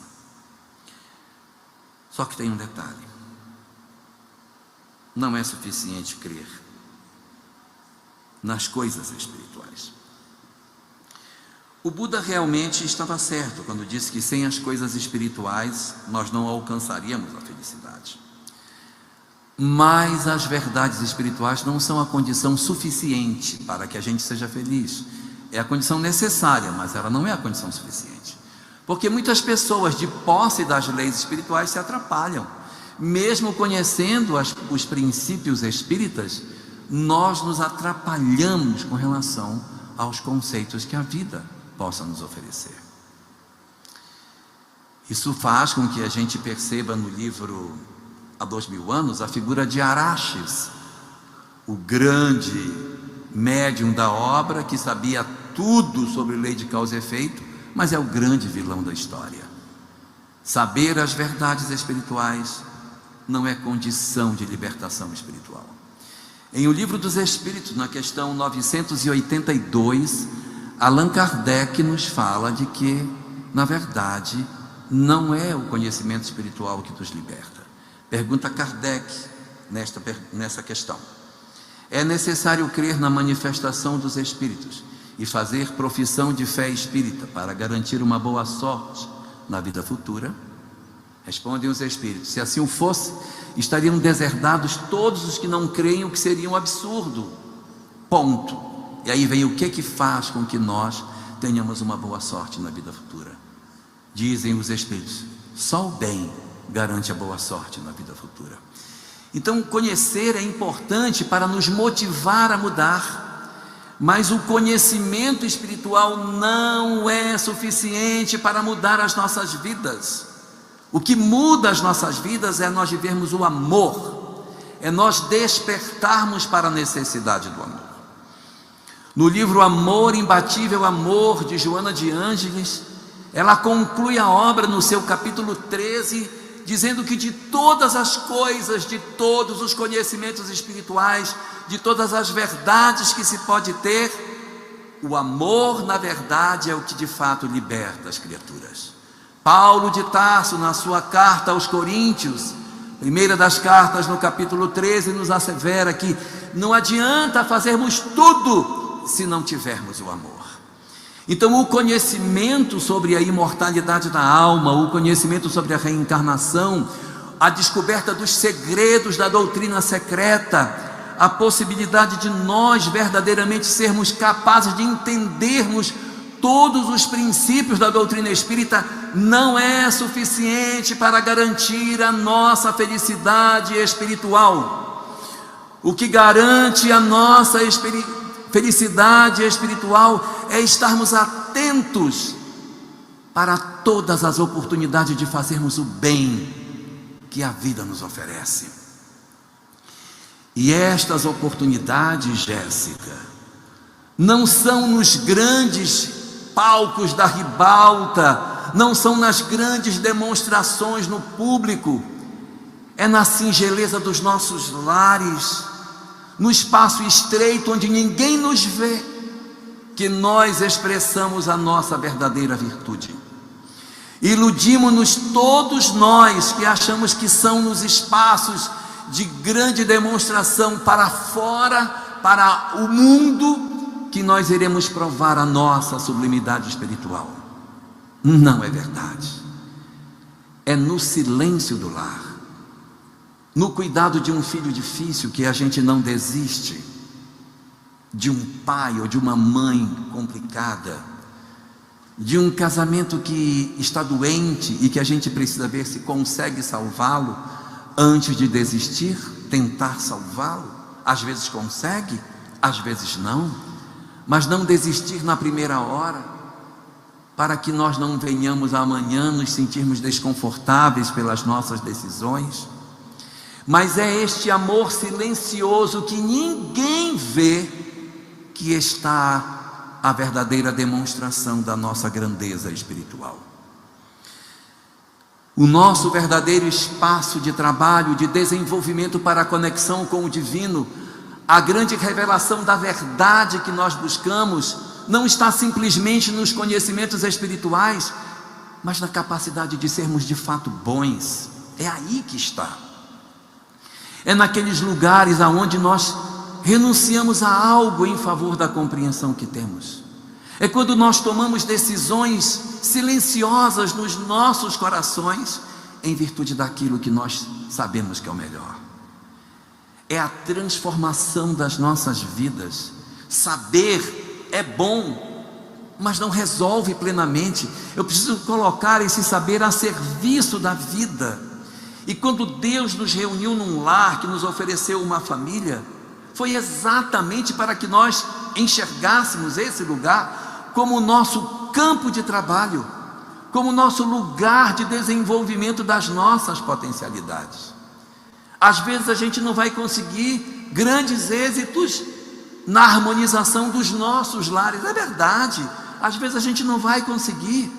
Só que tem um detalhe: não é suficiente crer nas coisas espirituais. O Buda realmente estava certo quando disse que sem as coisas espirituais nós não alcançaríamos a felicidade. Mas as verdades espirituais não são a condição suficiente para que a gente seja feliz. É a condição necessária, mas ela não é a condição suficiente. Porque muitas pessoas, de posse das leis espirituais, se atrapalham. Mesmo conhecendo os princípios espíritas, nós nos atrapalhamos com relação aos conceitos que a vida possa nos oferecer. Isso faz com que a gente perceba no livro Há 2000 anos a figura de Araxes, o grande médium da obra que sabia tudo sobre lei de causa e efeito, mas é o grande vilão da história. Saber as verdades espirituais não é condição de libertação espiritual. Em O Livro dos Espíritos, na questão 982, Allan Kardec nos fala de que, na verdade, não é o conhecimento espiritual que nos liberta. Pergunta Kardec nessa questão: é necessário crer na manifestação dos espíritos e fazer profissão de fé espírita para garantir uma boa sorte na vida futura? Respondem os espíritos: se assim o fosse, estariam deserdados todos os que não creem, o que seria um absurdo. Ponto. E aí vem o que faz com que nós tenhamos uma boa sorte na vida futura. Dizem os espíritos: só o bem garante a boa sorte na vida futura. Então, conhecer é importante para nos motivar a mudar, mas o conhecimento espiritual não é suficiente para mudar as nossas vidas. O que muda as nossas vidas é nós vivermos o amor, é nós despertarmos para a necessidade do amor. No livro Amor, Imbatível Amor, de Joana de Ângeles, ela conclui a obra no seu capítulo 13, dizendo que de todas as coisas, de todos os conhecimentos espirituais, de todas as verdades que se pode ter, o amor, na verdade, é o que de fato liberta as criaturas. Paulo de Tarso, na sua carta aos Coríntios, primeira das cartas, no capítulo 13, nos assevera que não adianta fazermos tudo se não tivermos o amor. Então, o conhecimento sobre a imortalidade da alma, o conhecimento sobre a reencarnação, a descoberta dos segredos da doutrina secreta, a possibilidade de nós verdadeiramente sermos capazes de entendermos todos os princípios da doutrina espírita, não é suficiente para garantir a nossa felicidade espiritual. O que garante a nossa felicidade espiritual é estarmos atentos para todas as oportunidades de fazermos o bem que a vida nos oferece. E estas oportunidades, Jéssica, não são nos grandes palcos da ribalta, não são nas grandes demonstrações no público, é na singeleza dos nossos lares, no espaço estreito onde ninguém nos vê, que nós expressamos a nossa verdadeira virtude. Iludimos-nos todos nós que achamos que são nos espaços de grande demonstração para fora, para o mundo, que nós iremos provar a nossa sublimidade espiritual. Não é verdade. É no silêncio do lar, no cuidado de um filho difícil, que a gente não desiste, de um pai ou de uma mãe complicada, de um casamento que está doente e que a gente precisa ver se consegue salvá-lo antes de desistir, tentar salvá-lo. Às vezes consegue, às vezes não, mas não desistir na primeira hora, para que nós não venhamos amanhã nos sentirmos desconfortáveis pelas nossas decisões. Mas é este amor silencioso que ninguém vê, que está a verdadeira demonstração da nossa grandeza espiritual. O nosso verdadeiro espaço de trabalho, de desenvolvimento para a conexão com o divino, a grande revelação da verdade que nós buscamos, não está simplesmente nos conhecimentos espirituais, mas na capacidade de sermos de fato bons. É aí que está. É naqueles lugares aonde nós renunciamos a algo em favor da compreensão que temos. É quando nós tomamos decisões silenciosas nos nossos corações, em virtude daquilo que nós sabemos que é o melhor. É a transformação das nossas vidas. Saber é bom, mas não resolve plenamente. Eu preciso colocar esse saber a serviço da vida. E quando Deus nos reuniu num lar, que nos ofereceu uma família, foi exatamente para que nós enxergássemos esse lugar como o nosso campo de trabalho, como o nosso lugar de desenvolvimento das nossas potencialidades. Às vezes a gente não vai conseguir grandes êxitos na harmonização dos nossos lares, é verdade, às vezes a gente não vai conseguir,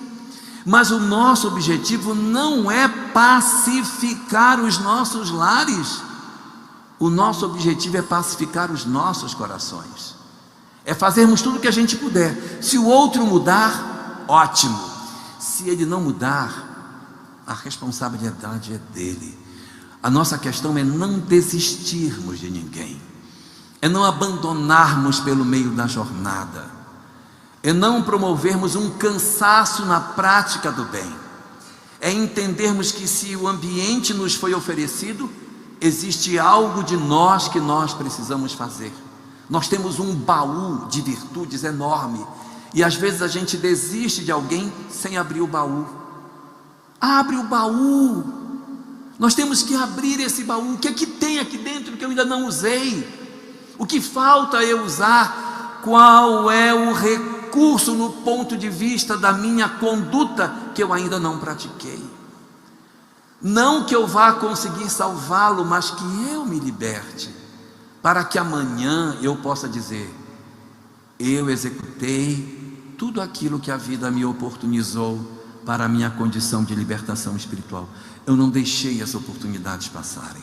mas o nosso objetivo não é pacificar os nossos lares. O nosso objetivo é pacificar os nossos corações, é fazermos tudo o que a gente puder. Se o outro mudar, ótimo. Se ele não mudar, a responsabilidade é dele. A nossa questão é não desistirmos de ninguém, é não abandonarmos pelo meio da jornada, é não promovermos um cansaço na prática do bem, é entendermos que se o ambiente nos foi oferecido, existe algo de nós que nós precisamos fazer. Nós temos um baú de virtudes enorme, e às vezes a gente desiste de alguém sem abrir o baú. Abre o baú. Nós temos que abrir esse baú. O que é que tem aqui dentro que eu ainda não usei? O que falta eu usar? Qual é o recurso no ponto de vista da minha conduta que eu ainda não pratiquei? Não que eu vá conseguir salvá-lo, mas que eu me liberte, para que amanhã eu possa dizer: eu executei tudo aquilo que a vida me oportunizou para a minha condição de libertação espiritual. Eu não deixei as oportunidades passarem.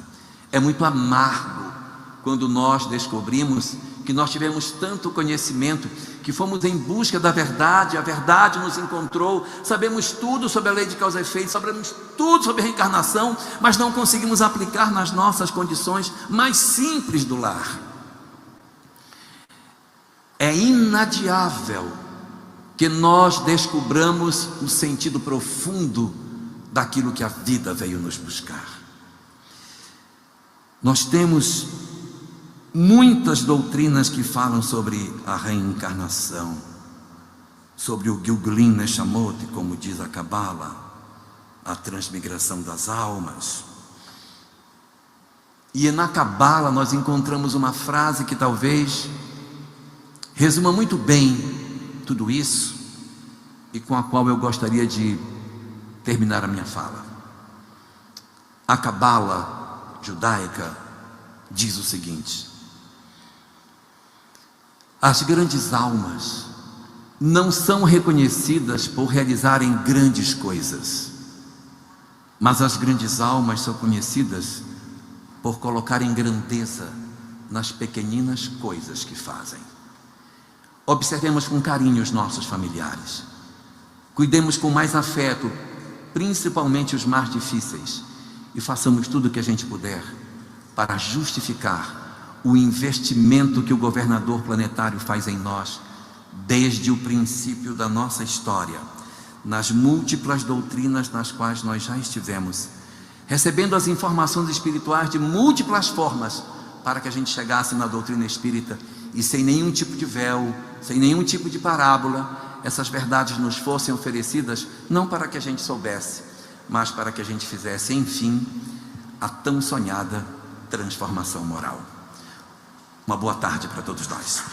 É muito amargo quando nós descobrimos que nós tivemos tanto conhecimento, que fomos em busca da verdade, a verdade nos encontrou, sabemos tudo sobre a lei de causa e efeito, sabemos tudo sobre a reencarnação, mas não conseguimos aplicar nas nossas condições mais simples do lar. É inadiável que nós descobramos o sentido profundo daquilo que a vida veio nos buscar. Nós temos muitas doutrinas que falam sobre a reencarnação, sobre o Gilgulin Neshamot, como diz a Cabala, a transmigração das almas. E na Cabala nós encontramos uma frase que talvez resuma muito bem tudo isso, e com a qual eu gostaria de terminar a minha fala. A Cabala judaica diz o seguinte: as grandes almas não são reconhecidas por realizarem grandes coisas, mas as grandes almas são conhecidas por colocarem grandeza nas pequeninas coisas que fazem. Observemos com carinho os nossos familiares, cuidemos com mais afeto, principalmente os mais difíceis, e façamos tudo o que a gente puder para justificar o investimento que o governador planetário faz em nós, desde o princípio da nossa história, nas múltiplas doutrinas nas quais nós já estivemos, recebendo as informações espirituais de múltiplas formas, para que a gente chegasse na doutrina espírita e sem nenhum tipo de véu, sem nenhum tipo de parábola, essas verdades nos fossem oferecidas, não para que a gente soubesse, mas para que a gente fizesse, enfim, a tão sonhada transformação moral. Uma boa tarde para todos nós.